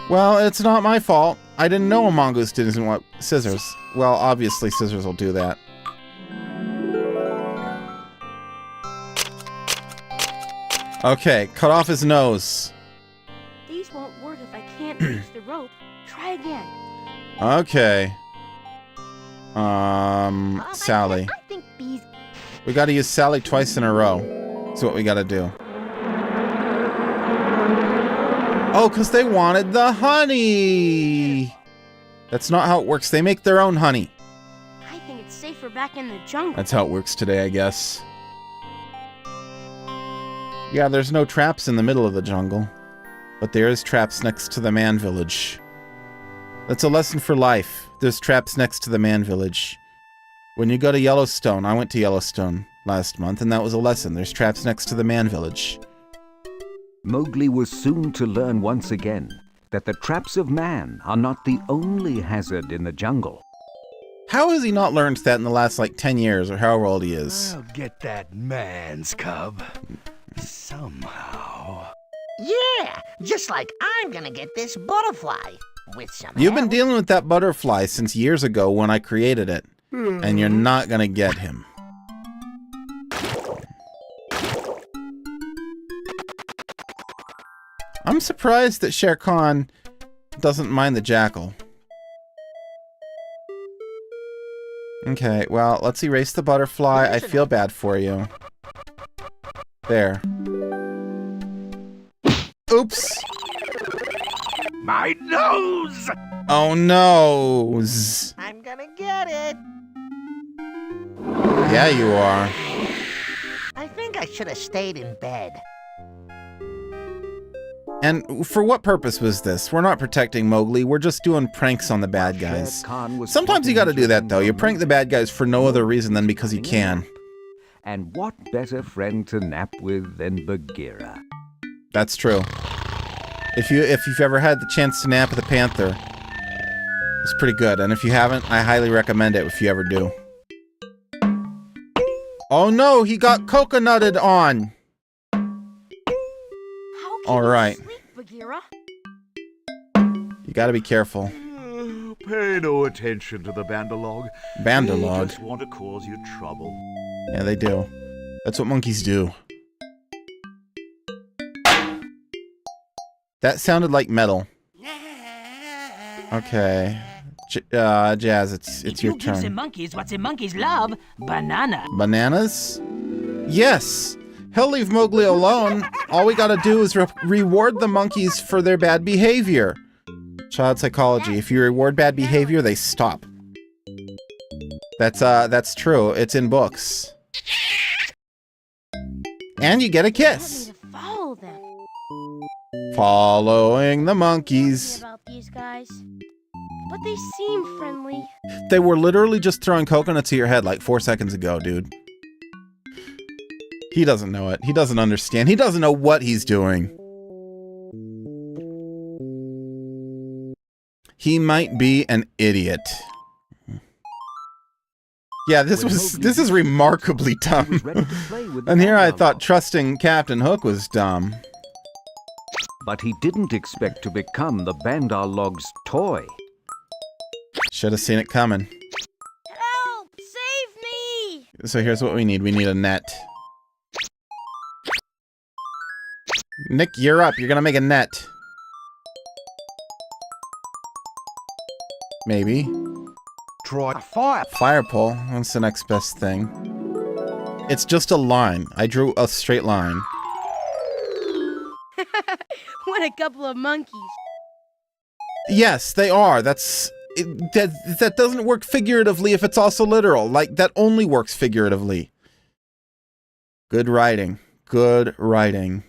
Well, it's not my fault. I didn't know a mongoose didn't want scissors. Well, obviously scissors will do that. Okay, cut off his nose. These won't work if I can't reach the rope. Try again. Okay. Sally. I think bees... We gotta use Sally twice in a row. That's what we gotta do. Oh, because they wanted the honey! That's not how it works. They make their own honey. I think it's safer back in the jungle. That's how it works today, I guess. Yeah, there's no traps in the middle of the jungle. But there is traps next to the man village. That's a lesson for life. There's traps next to the man village. When you go to Yellowstone, I went to Yellowstone last month, and that was a lesson. There's traps next to the man village. Mowgli was soon to learn once again that the traps of man are not the only hazard in the jungle. How has he not learned that in the last, like, 10 years, or however old he is? I'll get that man's cub. Somehow. Yeah, just like I'm gonna get this butterfly. With some You've been help. dealing with that butterfly since years ago when I created it. And you're not gonna get him. I'm surprised that Shere Khan doesn't mind the jackal. Okay, well, let's erase the butterfly. I feel bad for you. There. Oops! My nose! Oh no! I'm gonna get it. Yeah, you are. I think I should have stayed in bed. And for what purpose was this? We're not protecting Mowgli. We're just doing pranks on the bad guys. Sometimes you gotta do that, though. You prank the bad guys for no other reason than because you can. And what better friend to nap with than Bagheera? That's true. If you've ever had the chance to nap with a panther, it's pretty good. And if you haven't, I highly recommend it if you ever do. Oh no, he got coconutted on! Alright. You gotta be careful. Pay no attention to the Bandalog. Bandalog? They just want to cause you trouble. Yeah, they do. That's what monkeys do. That sounded like metal. Okay. Jazz, it's your turn. You give the monkeys what the monkeys love, banana. Bananas? Yes! He'll leave Mowgli alone. All we gotta do is reward the monkeys for their bad behavior. Child psychology. If you reward bad behavior, they stop. That's true. It's in books. And you get a kiss. Follow them. Following the monkeys. About these guys, but they seem friendly. They were literally just throwing coconuts at your head like 4 seconds ago, dude. He doesn't know it. He doesn't understand. He doesn't know what he's doing. He might be an idiot. Yeah, this is remarkably dumb. And here I thought trusting Captain Hook was dumb. But he didn't expect to become the Bandalog's toy. Should have seen it coming. Help! Save me! So here's what we need. We need a net. Nick, you're up. You're gonna make a net. Maybe. Try a fire. Fire pole. That's the next best thing. It's just a line. I drew a straight line. What a couple of monkeys. Yes, they are. That doesn't work figuratively if it's also literal. Like, that only works figuratively. Good writing. Good writing.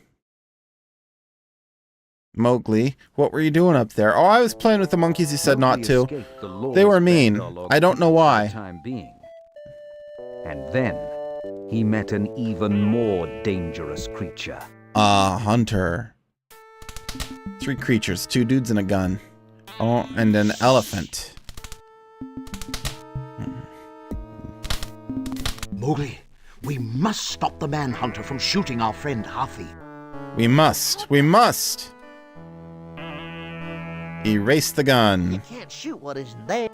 Mowgli, what were you doing up there? Oh, I was playing with the monkeys you said not to. They were mean. I don't know why. And then he met an even more dangerous creature. A hunter. 3 creatures, 2 dudes and a gun. Oh, and an elephant. Mowgli, we must stop the manhunter from shooting our friend Hathi. We must. We must! Erase the gun. You can't shoot what isn't there.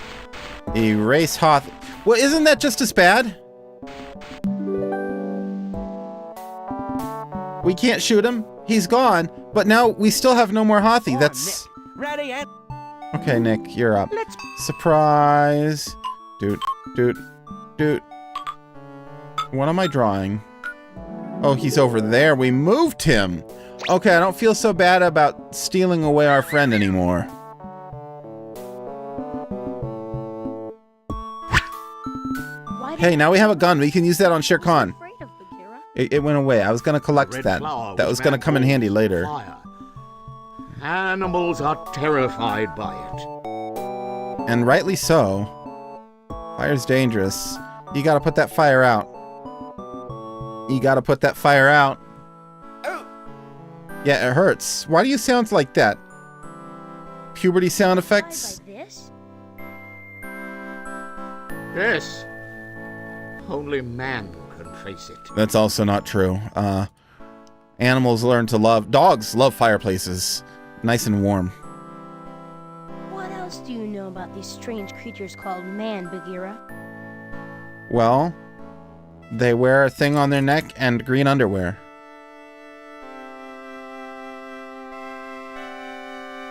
Erase Hoth. Well, isn't that just as bad? We can't shoot him. He's gone. But now we still have no more Hathi. That's... Ready and... Okay, Nick, you're up. Surprise. Doot, doot, doot. What am I drawing? Oh, he's over there. We moved him. Okay, I don't feel so bad about stealing away our friend anymore. Hey, now we have a gun. We can use that on Shere Khan. It went away. I was going to collect that. That was going to come in handy later. Fire. Animals are terrified by it. And rightly so. Fire's dangerous. You gotta put that fire out. You gotta put that fire out. Yeah, it hurts. Why do you sound like that? Puberty sound effects? Yes. Only man can face it. That's also not true. Animals learn to love... Dogs love fireplaces. Nice and warm. What else do you know about these strange creatures called man, Bagheera? Well, they wear a thing on their neck and green underwear.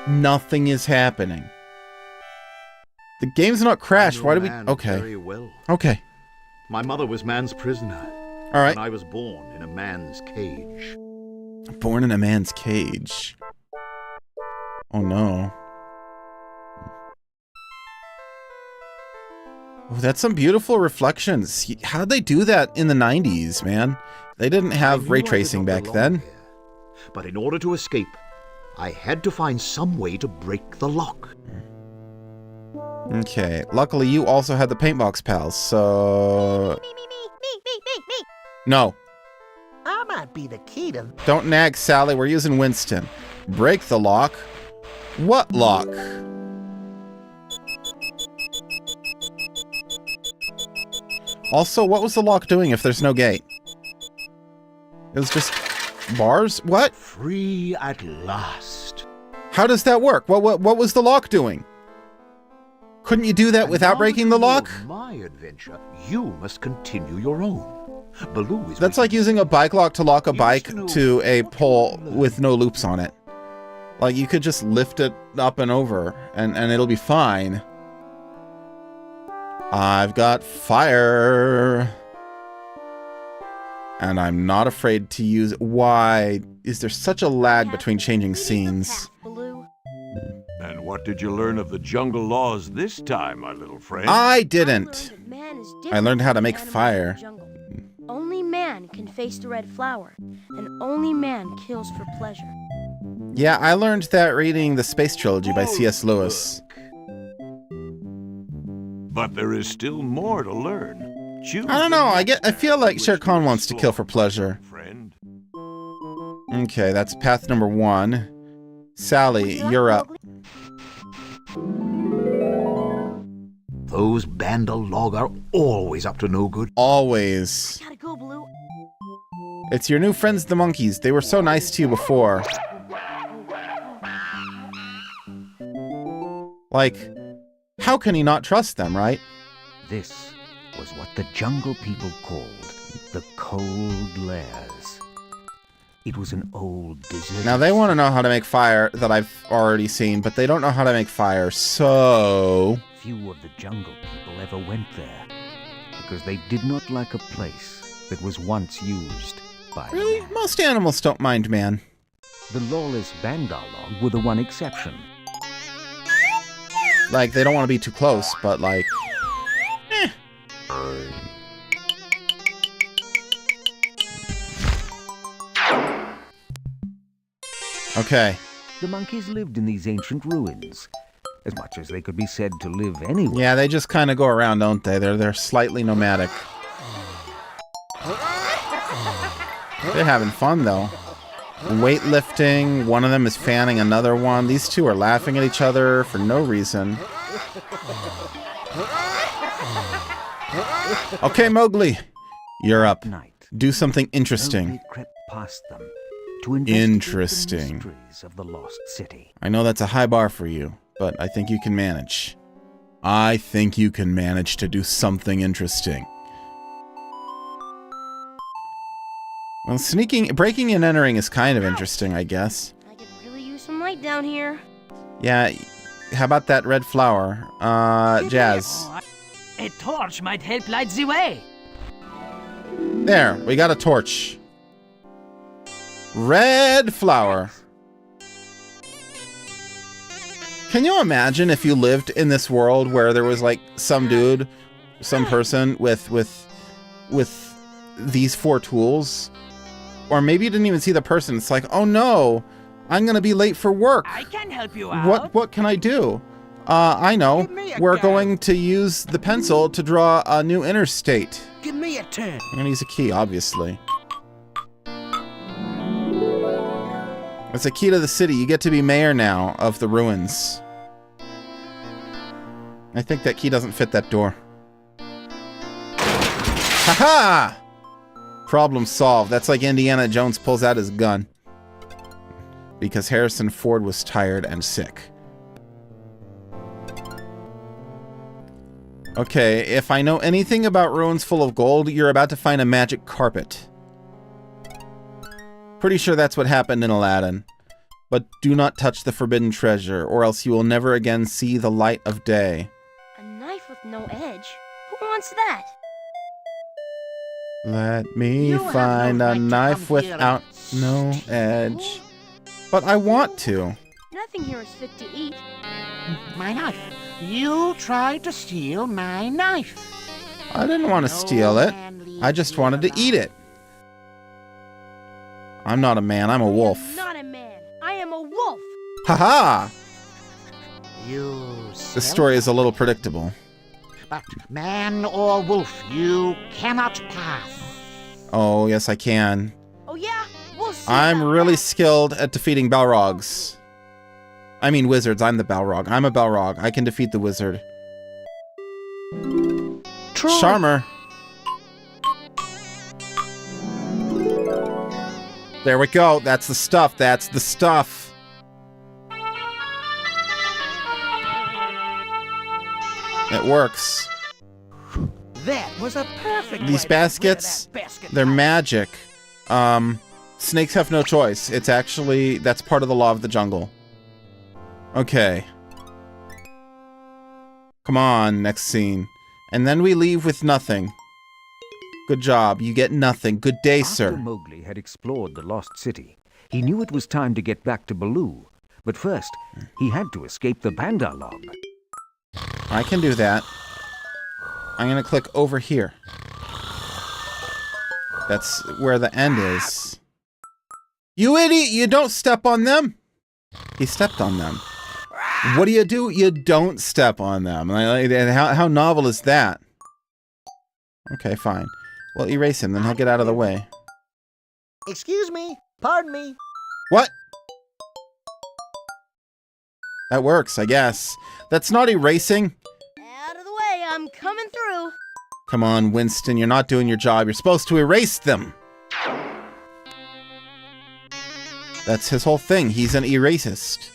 Nothing is happening. The game's not crashed. Why do we... Okay. Very well. Okay. My mother was man's prisoner. All right. And I was born in a man's cage. Born in a man's cage. Oh no. Oh, that's some beautiful reflections. How'd they do that in the 90s, man? They didn't I have knew ray I did tracing not back belong then. here, but in order to escape, I had to find some way to break the lock. Okay. Luckily, you also had the paintbox pals, so... Me. No. I might be the key to... Don't nag, Sally. We're using Winston. Break the lock? What lock? Also, what was the lock doing if there's no gate? It was just bars? What? Free at last. How does that work? What was the lock doing? Couldn't you do that And without now breaking that the you know lock? of my adventure, you must continue your own. Baloo is That's with like you. using a bike lock to lock a You bike must know to a what pole you learn. with no loops on it. Like, you could just lift it up and over, and it'll be fine. I've got fire. And I'm not afraid to use... Why is there such a lag between changing scenes? And what did you learn of the jungle laws this time, my little friend? I didn't. I learned how to make fire. Only man can face the red flower, and only man kills for pleasure. Yeah, I learned that reading the Space Trilogy by C.S. Lewis. But there is still more to learn. Choose I don't know, the I feel like which Shere Khan you wants to kill for pleasure. friend. Okay, that's path number 1. Sally, you're up. Those Bandalog are always up to no good. Always. Gotta go, Baloo. It's your new friends, the monkeys. They were so nice to you before. Like, how can he not trust them, right? This was what the jungle people called the Cold Lairs. It was an old desert. Now, they want to know how to make fire that I've already seen, but they don't know how to make fire, so... Few of the jungle people ever went there, because they did not like a place that was once used by Really? man. Most animals don't mind, man. The lawless Bandalog were the one exception. Like, they don't want to be too close, but like... Okay. The monkeys lived in these ancient ruins, as much as they could be said to live anywhere. Yeah, they just kind of go around, don't they? They're slightly nomadic. They're having fun, though. Weightlifting, one of them is fanning another one. These two are laughing at each other for no reason. Okay, Mowgli, you're up. Do something interesting. Mowgli crept past them to investigate Interesting. the mysteries of the lost city. I know that's a high bar for you, but I think you can manage. I think you can manage to do something interesting. Well, breaking and entering is kind of interesting, I guess. I could really use some light down here. Yeah, how about that red flower? Jazz. A torch might help light the way. There, we got a torch. Red flower. Can you imagine if you lived in this world where there was like some dude, some person with these 4 tools? Or maybe you didn't even see the person. It's like, oh no, I'm gonna be late for work. I can help you out. What can I do? I know. Give me a We're gun. going to use the pencil to draw a new interstate. Give me a turn. I'm gonna use a key, obviously. It's a key to the city. You get to be mayor now of the ruins. I think that key doesn't fit that door. Haha! Problem solved. That's like Indiana Jones pulls out his gun. Because Harrison Ford was tired and sick. Okay, if I know anything about ruins full of gold, you're about to find a magic carpet. Pretty sure that's what happened in Aladdin. But do not touch the forbidden treasure, or else you will never again see the light of day. A knife with no edge? Who wants that? Let me You have find no a right to knife come here without and no steal. edge. But I want to. Nothing here is fit to eat. My knife. You tried to steal my knife. I didn't want to steal it. I just wanted to eat it. I'm not a man, I'm a wolf. I am not a man. I am a wolf. Haha! You This story is a little predictable. But man or wolf, you cannot pass. Oh, yes, I can. Oh yeah? We'll see. I'm about really that. skilled at defeating Balrogs. I mean wizards, I'm the Balrog. I'm a Balrog. I can defeat the wizard. Charmer. There we go. That's the stuff. That's the stuff. It works. That was a perfect. These baskets, they're magic. Snakes have no choice. It's actually, that's part of the law of the jungle. Okay. Come on, next scene. And then we leave with nothing. Good job. You get nothing. Good day, sir. After Mowgli had explored the lost city, he knew it was time to get back to Baloo. But first, he had to escape the Bandar log. I can do that. I'm gonna click over here. That's where the end is. You idiot! You don't step on them! He stepped on them. What do? You don't step on them. And how novel is that? Okay, fine. Well, erase him, then he'll get out of the way. Excuse me. Pardon me. What? That works, I guess. That's not erasing. Out of the way, I'm coming through. Come on, Winston, you're not doing your job. You're supposed to erase them. That's his whole thing. He's an erasist.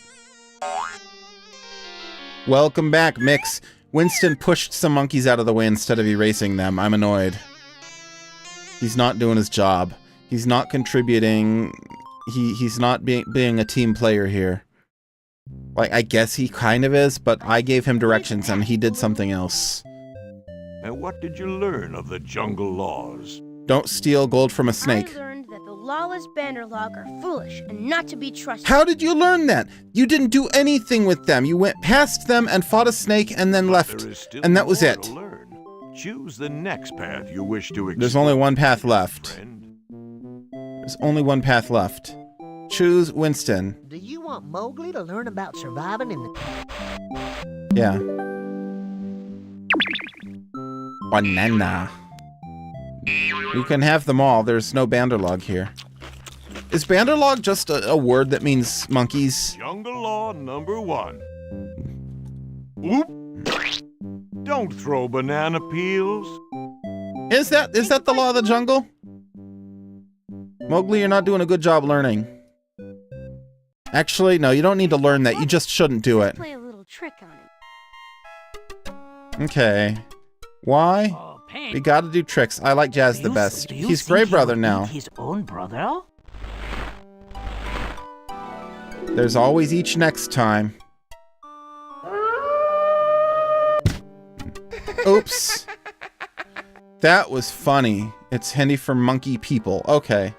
Welcome back, Mix. Winston pushed some monkeys out of the way instead of erasing them. I'm annoyed. He's not doing his job. He's not contributing. He's not being a team player here. Like, I guess he kind of is, but I gave him directions and he did something else. And what did you learn of the jungle laws? Don't steal gold from a snake. I learned that the lawless Banderlog are foolish and not to be trusted. How did you learn that? You didn't do anything with them. You went past them and fought a snake and then left. And that was it. Choose the next path you wish to explore. There's only one path left. Friend. There's only one path left. Choose Winston. Do you want Mowgli to learn about surviving in the... Yeah. Banana. You can have them all. There's no Banderlog here. Is Banderlog just a word that means monkeys? Jungle law number 1. Oop! Don't throw banana peels. Is that the law of the jungle? Mowgli, you're not doing a good job learning. Actually, no, you don't need to learn that. You just shouldn't do it. Play a little trick on him. Okay. Why? Oh, Pain. We gotta do tricks. I like Jazz the best. He's Grey Brother now. His own brother? There's always each next time. Oops. That was funny. It's Hindi for monkey people. Okay.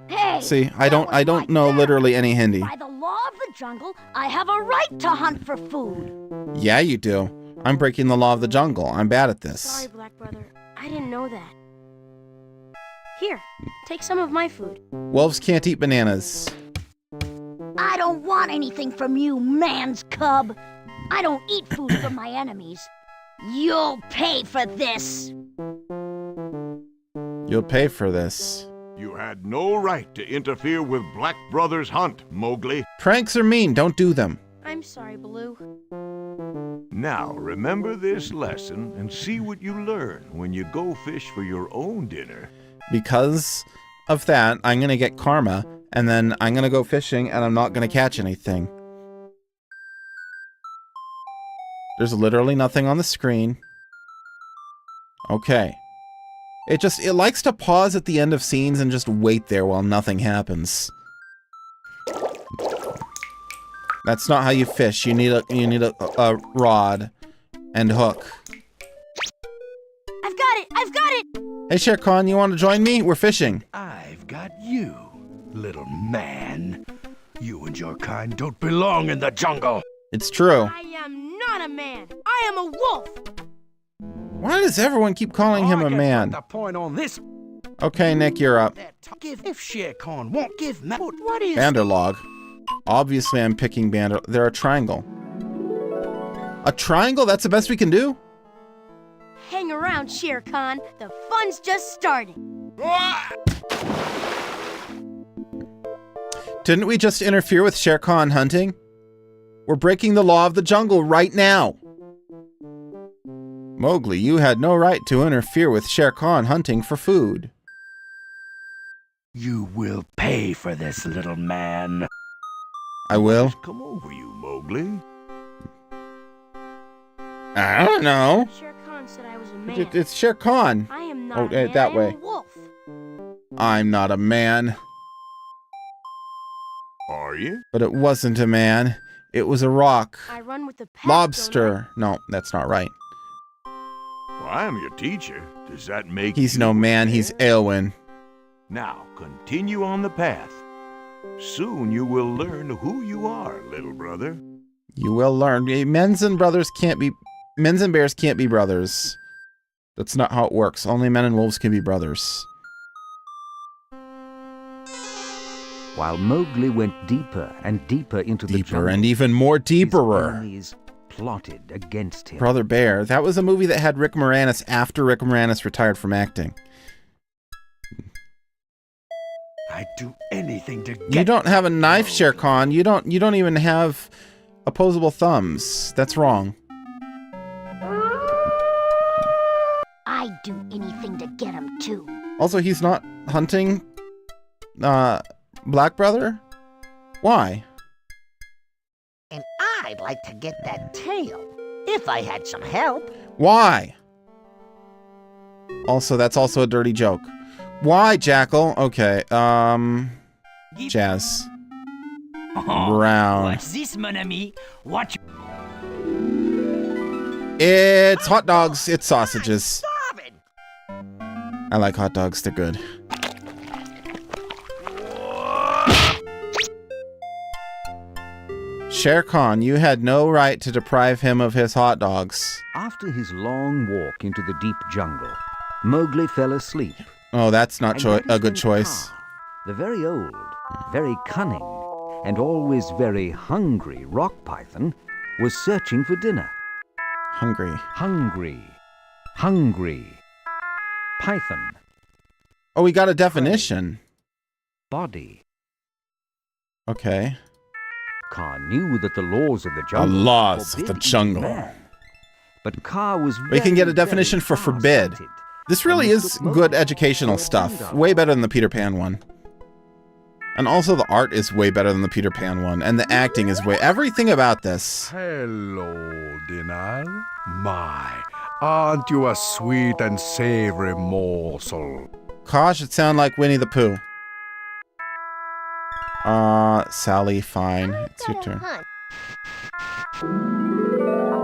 Hey, See, I don't know literally any Hindi. by the law of the jungle, I have a right to hunt for food. Yeah, you do. I'm breaking the law of the jungle. I'm bad at this. Sorry, Black Brother. I didn't know that. Here, take some of my food. Wolves can't eat bananas. I don't want anything from you, man's cub. I don't eat food from my enemies. You'll pay for this. You'll pay for this. You had no right to interfere with Black Brother's hunt, Mowgli. Pranks are mean. Don't do them. I'm sorry, Baloo. Now, remember this lesson and see what you learn when you go fish for your own dinner. Because of that, I'm going to get karma, and then I'm going to go fishing, and I'm not going to catch anything. There's literally nothing on the screen. Okay. It likes to pause at the end of scenes and just wait there while nothing happens. That's not how you fish. You need a rod and hook. I've got it! I've got it! Hey, Shere Khan, you want to join me? We're fishing. I've got you, little man. You and your kind don't belong in the jungle. It's true. I am not a man. I am a wolf. Why does everyone keep calling him a man? The point on this. Okay, Nick, you're up. If Shere Khan won't give me... What is... Banderlog. Obviously, I'm picking Bander... They're a triangle. A triangle? That's the best we can do? Hang around, Shere Khan. The fun's just starting. Didn't we just interfere with Shere Khan hunting? We're breaking the law of the jungle right now. Mowgli, you had no right to interfere with Shere Khan hunting for food. You will pay for this, little man. I will. Come over you, Mowgli. I don't know. Shere Khan said I was a man. It's Shere Khan. I am not Oh, a man. that I way. am a wolf. I'm not a man. Are you? But it wasn't a man. It was a rock. I run with the pack, Lobster. No, that's not right. Well, I'm your teacher. Does that make He's you no man. a He's man? Eowyn. Now, continue on the path. Soon you will learn who you are, little brother. You will learn. Men's and bears can't be brothers. That's not how it works. Only men and wolves can be brothers. While Mowgli went deeper and deeper into the jungle, Deeper and even more deeperer. his enemies plotted against him. Brother Bear. That was a movie that had Rick Moranis after Rick Moranis retired from acting. I'd do anything to get... You don't have a knife, Shere Khan. You don't even have opposable thumbs. That's wrong. I'd do anything to get him, too. Also, he's not hunting Black Brother? Why? And I'd like to get that tail, if I had some help. Why? Also, that's also a dirty joke. Why, Jackal? Okay, Jazz. Brown. What's this, mon ami? Watch. It's hot dogs. It's sausages. I like hot dogs. They're good. Shere Khan, you had no right to deprive him of his hot dogs. After his long walk into the deep jungle, Mowgli fell asleep. Oh, that's not And a good choice. Kaa, the very old, very cunning, and always very hungry rock python was searching for dinner. Hungry. Hungry. Python. Oh, we got a definition. Body. Okay. Kaa knew that the laws of the The jungle. laws of the forbid jungle. man. But Kaa was We can get a very, definition very for forbid. far-sighted. This really And is took good Mowgli educational to a stuff. jungle. Way better than the Peter Pan one. And also the art is way better than the Peter Pan one. And the acting is way... Everything about this. Hello, Dinar. My, aren't you a sweet and savory morsel? Kaa should sound like Winnie the Pooh. Sally, fine. It's your turn.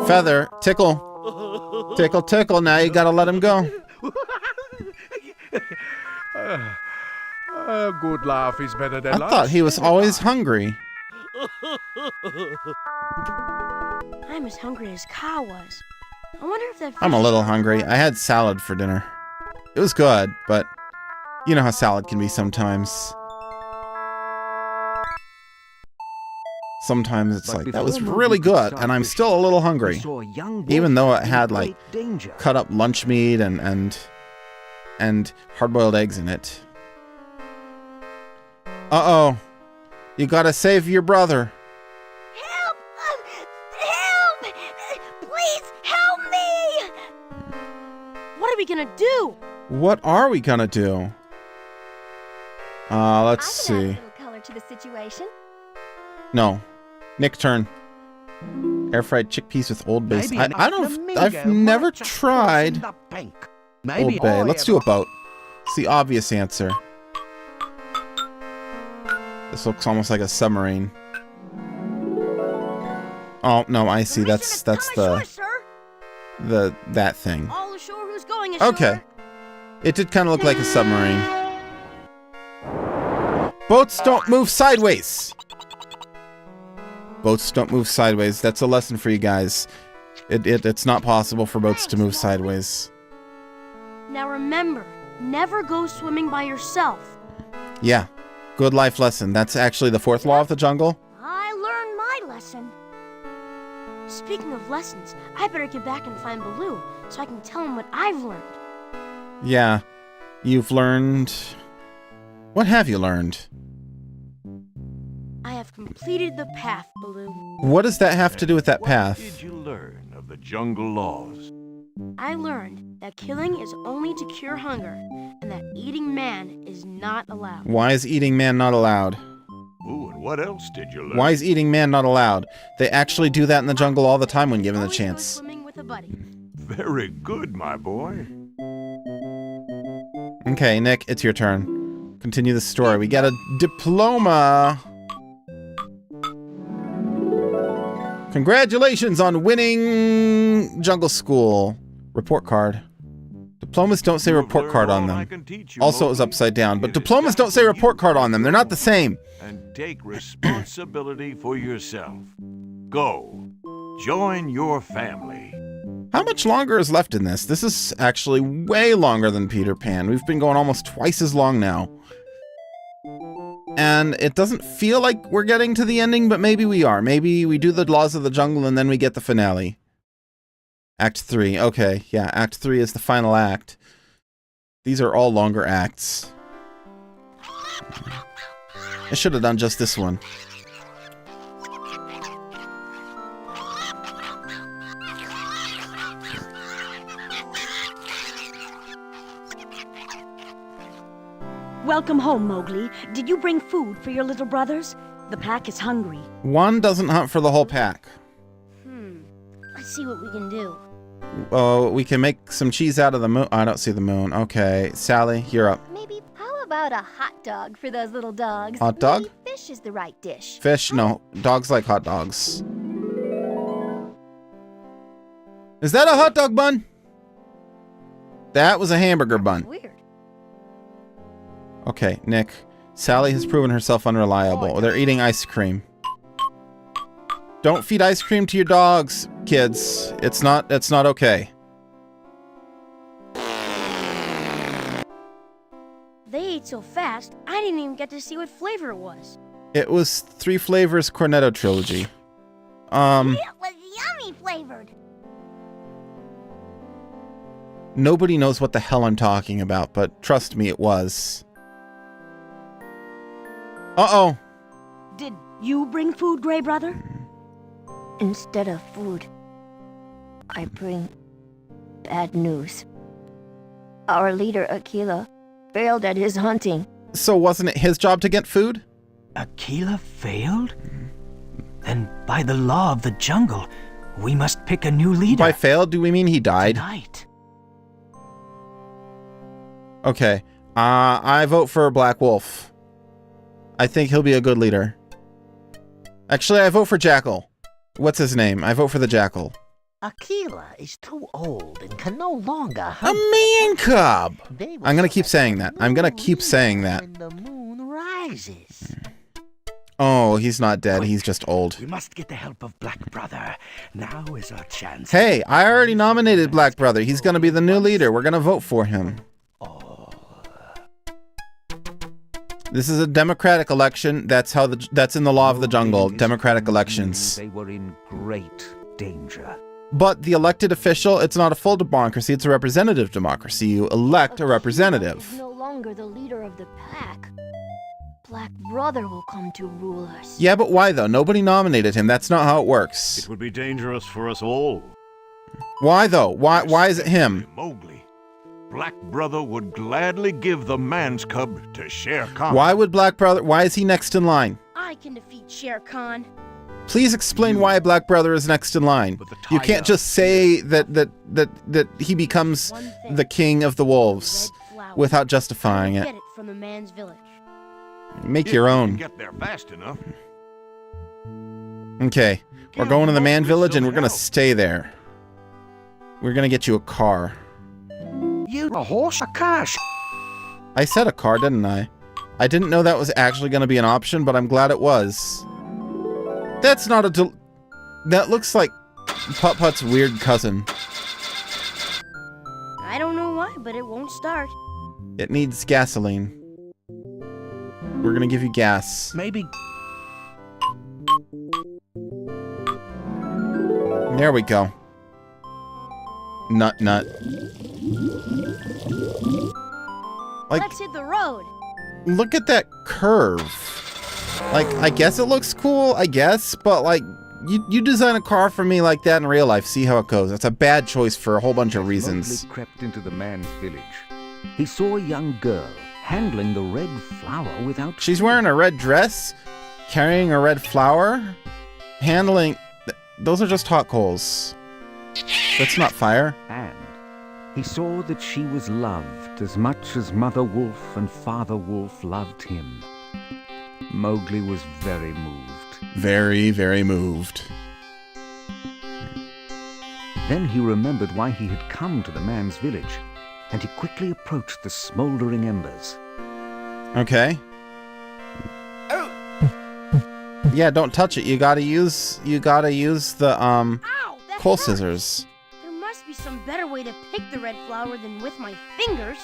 Feather, tickle. Tickle, tickle. Now you gotta let him go. A good laugh is better than I thought he was always hungry. I'm as hungry as Kaa was. I wonder if that. I'm a little hungry. I had salad for dinner. It was good, but you know how salad can be sometimes. Sometimes it's But like, that was before really Mowgli could good, start and I'm fishing, still a little he hungry. saw a young wolf Even though it in had like great danger. cut up lunch meat and hard-boiled eggs in it. Uh-oh. You gotta save your brother. Help! Help! Please help me! What are we gonna do? What are we gonna do? Let's I can add a see. little color to the situation. No. Nick turn. Air-fried chickpeas with Old Bay. Maybe I've never tried Old Bay. Let's do a boat. It's the obvious answer. This looks almost like a submarine. Oh, no, I see. That's that thing. All ashore who's going ashore. Okay. It did kind of look like a submarine. Boats don't move sideways. Boats don't move sideways. That's a lesson for you guys. It's not possible for boats to move sideways. Now remember, Never go swimming by yourself. Yeah, good life lesson. That's actually the 4th law of the jungle. I learned my lesson. Speaking of lessons, I better get back and find Baloo so I can tell him what I've learned. Yeah, you've learned... What have you learned? I have completed the path, Baloo. What does that have to do with that path? What did you learn of the jungle laws? I learned that killing is only to cure hunger, and that eating man is not allowed. Why is eating man not allowed? Ooh, and what else did you learn? Why is eating man not allowed? They actually do that in the jungle all the time when given the Always go chance. swimming with a buddy. Very good, my boy. Okay, Nick, it's your turn. Continue the story. We got a diploma. Congratulations on winning Jungle School. Report card. Diplomas don't say report card on them. Also, it was upside down, but diplomas don't say report card on them. They're not the same. And take responsibility for yourself. Go. Join your family. How much longer is left in this? This is actually way longer than Peter Pan. We've been going almost twice as long now. And it doesn't feel like we're getting to the ending, but maybe we are. Maybe we do the laws of the jungle and then we get the finale. Act 3. Okay, yeah, Act 3 is the final act. These are all longer acts. I should have done just this one. Welcome home, Mowgli. Did you bring food for your little brothers? The pack is hungry. One doesn't hunt for the whole pack. Let's see what we can do. Oh, we can make some cheese out of the moon. I don't see the moon. Okay, Sally, you're up. Maybe how about a hot dog for those little dogs? Hot dog? Maybe fish is the right dish. Fish? No. Dogs like hot dogs. Is that a hot dog bun? That was a hamburger bun. Weird. Okay, Nick. Sally has proven herself unreliable. They're eating ice cream. Don't feed ice cream to your dogs, kids. It's not okay. They ate so fast, I didn't even get to see what flavor it was. It was 3 Flavors Cornetto Trilogy. It was yummy flavored. Nobody knows what the hell I'm talking about, but trust me, it was. Uh-oh. Did you bring food, Gray Brother? Instead of food, I bring bad news. Our leader, Akela, failed at his hunting. So wasn't it his job to get food? Akela failed? Then by the law of the jungle, we must pick a new leader. By failed, do we mean he died? Tonight. Okay. I vote for Black Wolf. I think he'll be a good leader. Actually, I vote for Jackal. What's his name? I vote for the Jackal. Akela is too old and can no longer A hunt. man cub! I'm gonna keep saying that. I'm gonna keep saying that. When the moon rises. Oh, he's not dead. He's just old. We must get the help of Black Brother. Now is our chance. Hey, I already nominated Black Brother. He's gonna be the new leader. We're gonna vote for him. This is a democratic election. That's in the law of the jungle. Democratic elections. They were in great danger. But the elected official, it's not a full democracy. It's a representative democracy. You elect a representative. Is no longer the leader of the pack. Black Brother will come to rule us. Yeah, but why though? Nobody nominated him. That's not how it works. It would be dangerous for us all. Why though? Why is it him? Mowgli. Black Brother would gladly give the man's cub to Shere Khan. Why would Black Brother? Why is he next in line? I can defeat Shere Khan. Please explain why Black Brother is next in line. You can't just say that he becomes the king of the wolves without justifying it. Get it from the man's village. Make your own. Get there fast enough. Okay, we're going to the man village and we're gonna stay there. We're gonna get you a car. You a horse? A cash? I said a car, didn't I? I didn't know that was actually gonna be an option, but I'm glad it was. That's not a that looks like Putt-Putt's weird cousin. I don't know why, but it won't start. It needs gasoline. We're gonna give you gas. Maybe. There we go. Nut. Like, Let's hit the road. look at that curve. Like, I guess it looks cool, I guess, but like, you design a car for me like that in real life, see how it goes. That's a bad choice for a whole bunch of reasons. Mowgli crept into the man's village. He saw a young girl handling the red flower without... She's wearing a red dress, carrying a red flower, handling... Those are just hot coals. That's not fire. And he saw that she was loved as much as Mother Wolf and Father Wolf loved him. Mowgli was very moved. Very, very moved. Then he remembered why he had come to the man's village, and he quickly approached the smoldering embers. Okay. Yeah, don't touch it. You gotta use the Ow, that coal hurt. scissors. There must be some better way to pick the red flower than with my fingers.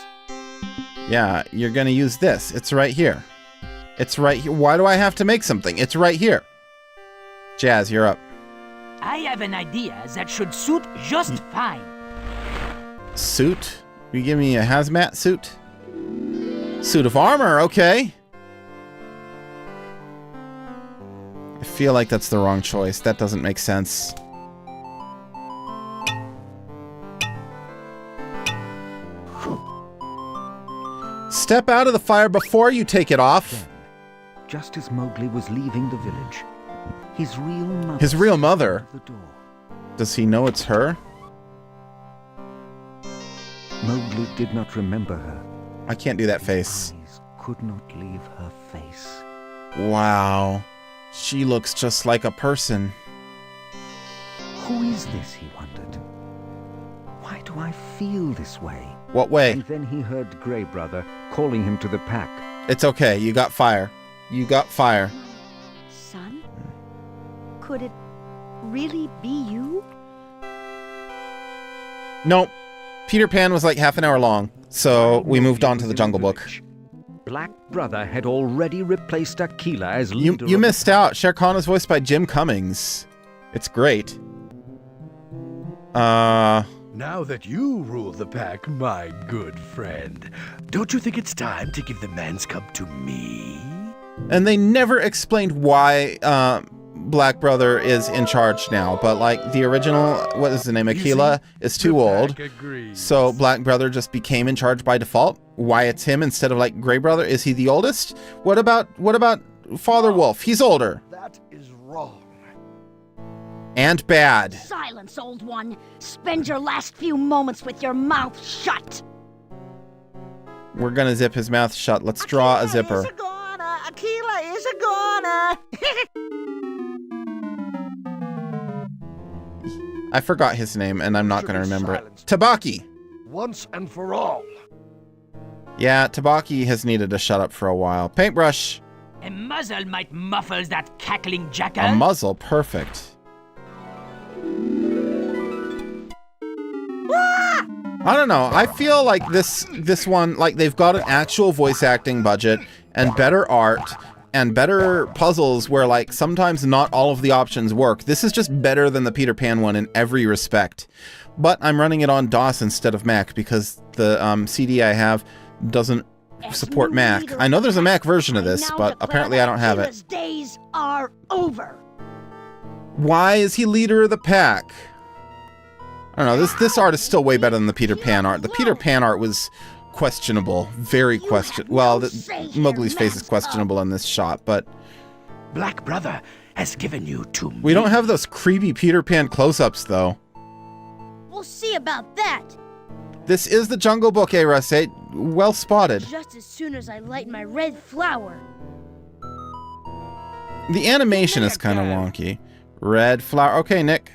Yeah, you're gonna use this. It's right here. It's right here. Why do I have to make something? It's right here. Jazz, you're up. I have an idea that should suit just fine. Suit? You give me a hazmat suit? Suit of armor, okay. I feel like that's the wrong choice. That doesn't make sense. Step out of the fire before you take it off. Then, just as Mowgli was leaving the village, his real mother? stood at the door. Does he know it's her? Mowgli did not remember her. I can't do that face. Eyes could not leave her face. Wow. She looks just like a person. Who is this, he wondered. Why do I feel this way? What way? And then he heard Grey Brother calling him to the pack. It's okay. You got fire. You got fire. Son? Could it really be you? Nope. Peter Pan was like half an hour long, so we moved on to the Jungle Book. Black Brother had already replaced Akela as leader. You missed out. Shere Khan is voiced by Jim Cummings. It's great. Now that you rule the pack, my good friend, don't you think it's time to give the man's cub to me? And they never explained why Black Brother is in charge now, but like the original, what is the name, Akela, is too old. So Black Brother just became in charge by default. Why it's him instead of like Grey Brother? Is he the oldest? What about Father Wolf? He's older. That is wrong. And bad. Silence, old one. Spend your last few moments with your mouth shut. We're gonna zip his mouth shut. Let's draw a zipper. Akela is a goner. I forgot his name, and I'm not gonna remember it. Tabaki! Once and for all. Yeah, Tabaki has needed to shut up for a while. Paintbrush! A muzzle might muffle that cackling jackal. A muzzle, perfect. I don't know. I feel like this one, like they've got an actual voice acting budget and better art and better puzzles where like sometimes not all of the options work. This is just better than the Peter Pan one in every respect. But I'm running it on DOS instead of Mac because the CD I have doesn't support Mac. I know there's a Mac version of this, but apparently I don't have it. Days are over. Why is he leader of the pack? I don't know, this art is still way better than the Peter Pan art. The Peter Pan art was questionable, very questionable. Well, Mowgli's face is questionable in this shot, but... Black Brother has given you to me. We don't have those creepy Peter Pan close-ups, though. We'll see about that. This is the Jungle Book, Russ. Well spotted. Just as soon as I light my red flower. The animation is kind of wonky. Red flower. Okay, Nick.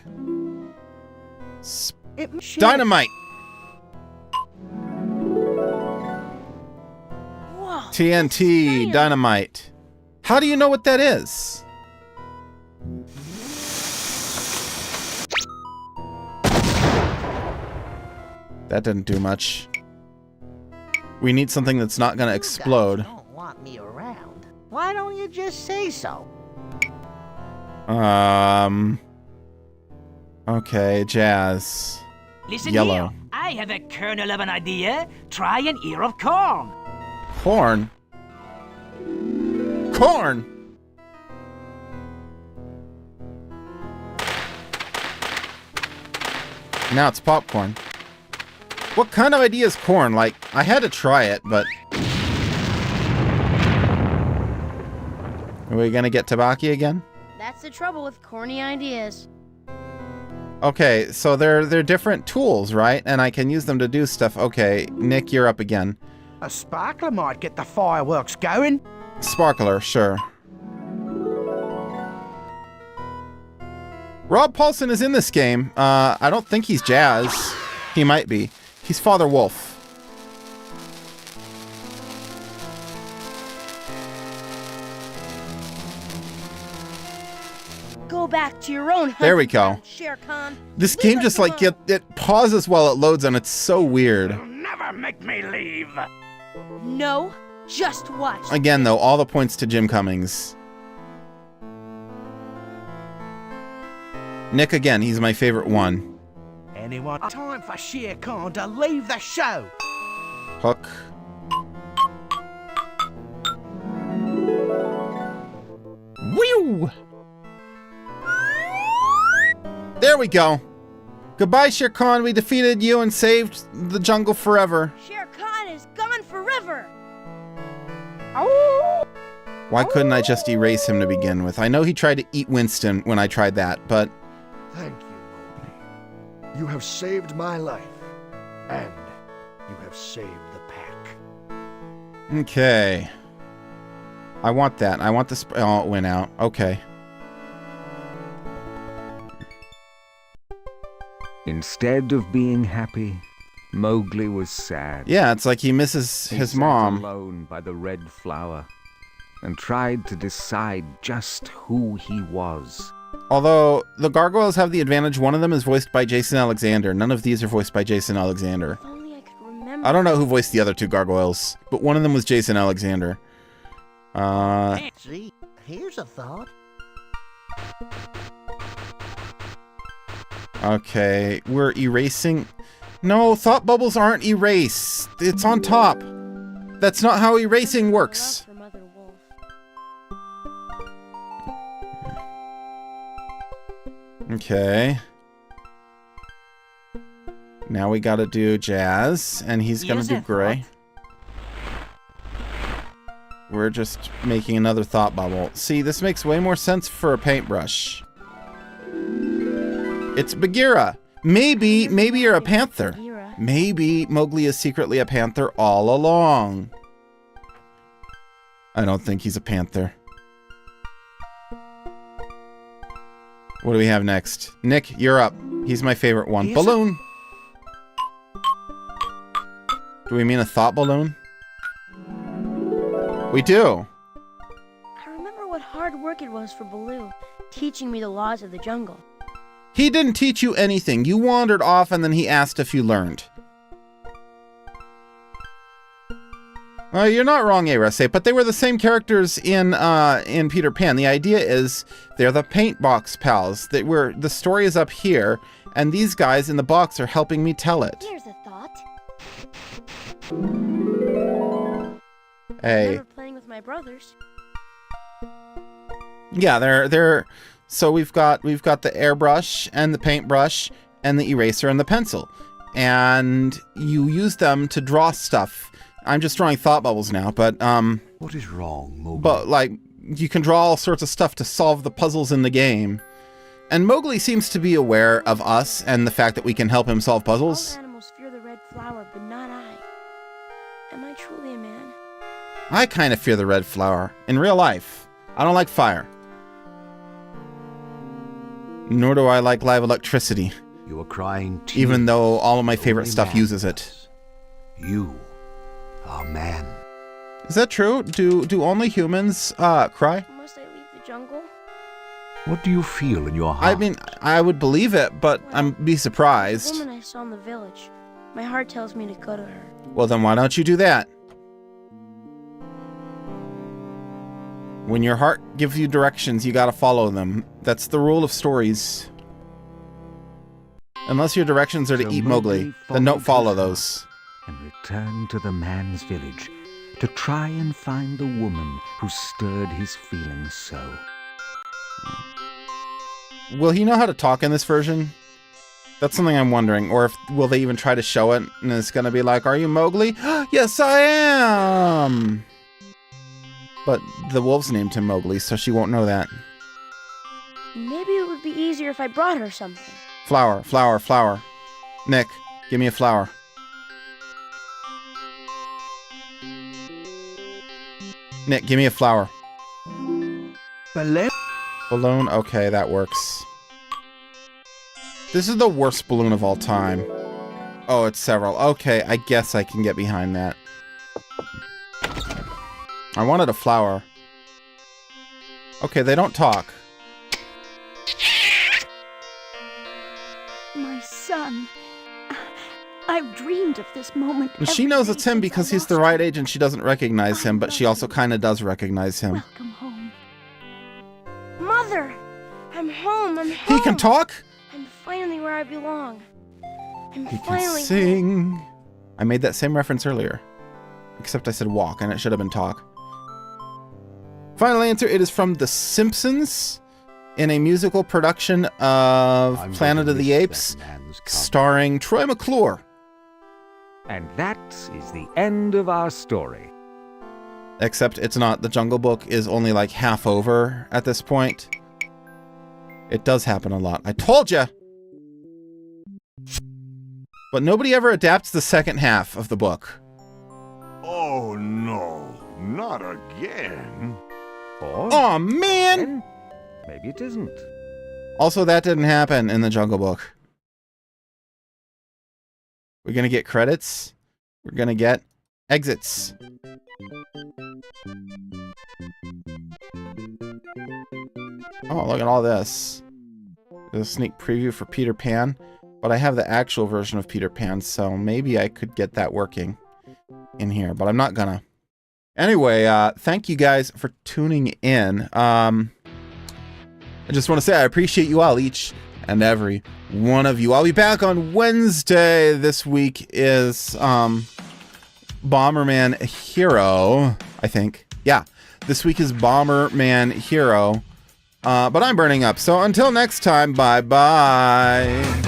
Dynamite! Whoa, TNT, dynamite. How do you know what that is? That didn't do much. We need something that's not going to explode. You guys don't want me around. Why don't you just say so? Okay, Jazz. Listen Yellow. here. I have a kernel of an idea. Try an ear of corn. Corn? Corn! Now it's popcorn. What kind of idea is corn? Like, I had to try it, but... Are we gonna get Tabaki again? That's the trouble with corny ideas. Okay, so they're different tools, right? And I can use them to do stuff. Okay, Nick, you're up again. A sparkler might get the fireworks going. Sparkler, sure. Rob Paulson is in this game. I don't think he's Jazz. He might be. He's Father Wolf. Go back to your own There we go. Shere Khan. This game just like it pauses while it loads and it's so weird. Never make me leave. No, just watch. Again though, all the points to Jim Cummings. Nick again, he's my favorite one. Anyone time for Shere Khan to leave the show? Hook. Whew! There we go. Goodbye, Shere Khan. We defeated you and saved the jungle forever. Shere Khan is gone forever. Why couldn't I just erase him to begin with? I know he tried to eat Winston when I tried that, but... Thank you, Mowgli. You have saved my life, and you have saved the pack. Okay. I want that. I want the... Oh, it went out. Okay. Instead of being happy, Mowgli was sad. Yeah, it's like he misses his mom. He sat alone by the red flower and tried to decide just who he was. Although, the gargoyles have the advantage. One of them is voiced by Jason Alexander. None of these are voiced by Jason Alexander. If only I could remember. I don't know who voiced the other two gargoyles, but one of them was Jason Alexander. See, here's a thought. Okay, we're erasing... No, thought bubbles aren't erase. It's on top. That's not how erasing works. Okay. Now we gotta do Jazz, and he's gonna do Gray. We're just making another thought bubble. See, this makes way more sense for a paintbrush. It's Bagheera. Maybe you're a panther. Maybe Mowgli is secretly a panther all along. I don't think he's a panther. What do we have next? Nick, you're up. He's my favorite one. Balloon. Do we mean a thought balloon? We do. I remember what hard work it was for Baloo, teaching me the laws of the jungle. He didn't teach you anything. You wandered off and then he asked if you learned. You're not wrong, Arase, but they were the same characters in Peter Pan. The idea is they're the paintbox pals. The story is up here, and these guys in the box are helping me tell it. Here's a thought. Hey. I remember playing with my brothers. Yeah, they're so we've got the airbrush and the paintbrush and the eraser and the pencil. And you use them to draw stuff. I'm just drawing thought bubbles now, but what is wrong, Mowgli? But like you can draw all sorts of stuff to solve the puzzles in the game. And Mowgli seems to be aware of us and the fact that we can help him solve puzzles. All animals fear the red flower, but not I. Am I truly a man? I kind of fear the red flower. In real life. I don't like fire. Nor do I like live electricity. You are crying tears. Even though all of my favorite stuff uses it. You are man. Is that true? Do only humans cry? Must I leave the jungle? What do you feel in your heart? I mean, I would believe it, but I'd be surprised. The woman I saw in the village. My heart tells me to go to her. Well, then why don't you do that? When your heart gives you directions, you gotta follow them. That's the rule of stories. Unless your directions are to eat Mowgli, then don't follow those. And returned to the man's village to try and find the woman who stirred his feelings so. Will he know how to talk in this version? That's something I'm wondering. Or will they even try to show it and it's gonna be like, are you Mowgli? Yes, I am! But the wolves named him Mowgli, so she won't know that. Maybe it would be easier if I brought her something. Flower, flower, flower. Nick, give me a flower. Nick, give me a flower. Balloon? Balloon? Okay, that works. This is the worst balloon of all time. Oh, it's several. Okay, I guess I can get behind that. I wanted a flower. Okay, they don't talk. My son. I've dreamed of this moment. She knows it's him because he's the right age and she doesn't recognize him, but she also kind of does recognize him. Welcome home. Mother! I'm home, I'm home! He can talk? I'm finally where I belong. He can sing. I made that same reference earlier. Except I said walk, and it should have been talk. Final answer, it is from The Simpsons in a musical production of Planet of the Apes, starring Troy McClure. And that is the end of our story. Except it's not. The Jungle Book is only like half over at this point. It does happen a lot. I told ya! But nobody ever adapts the second half of the book. Oh no, not again. Or Aw, man! maybe it isn't. Also, that didn't happen in the Jungle Book. We're gonna get credits. We're gonna get exits. Oh, look at all this. There's a sneak preview for Peter Pan, but I have the actual version of Peter Pan, so maybe I could get that working in here, but I'm not gonna. Anyway, thank you guys for tuning in. I just want to say I appreciate you all, each and every one of you. I'll be back on Wednesday. This week is Bomberman Hero, I think. Yeah, this week is Bomberman Hero. But I'm burning up. So until next time, bye-bye.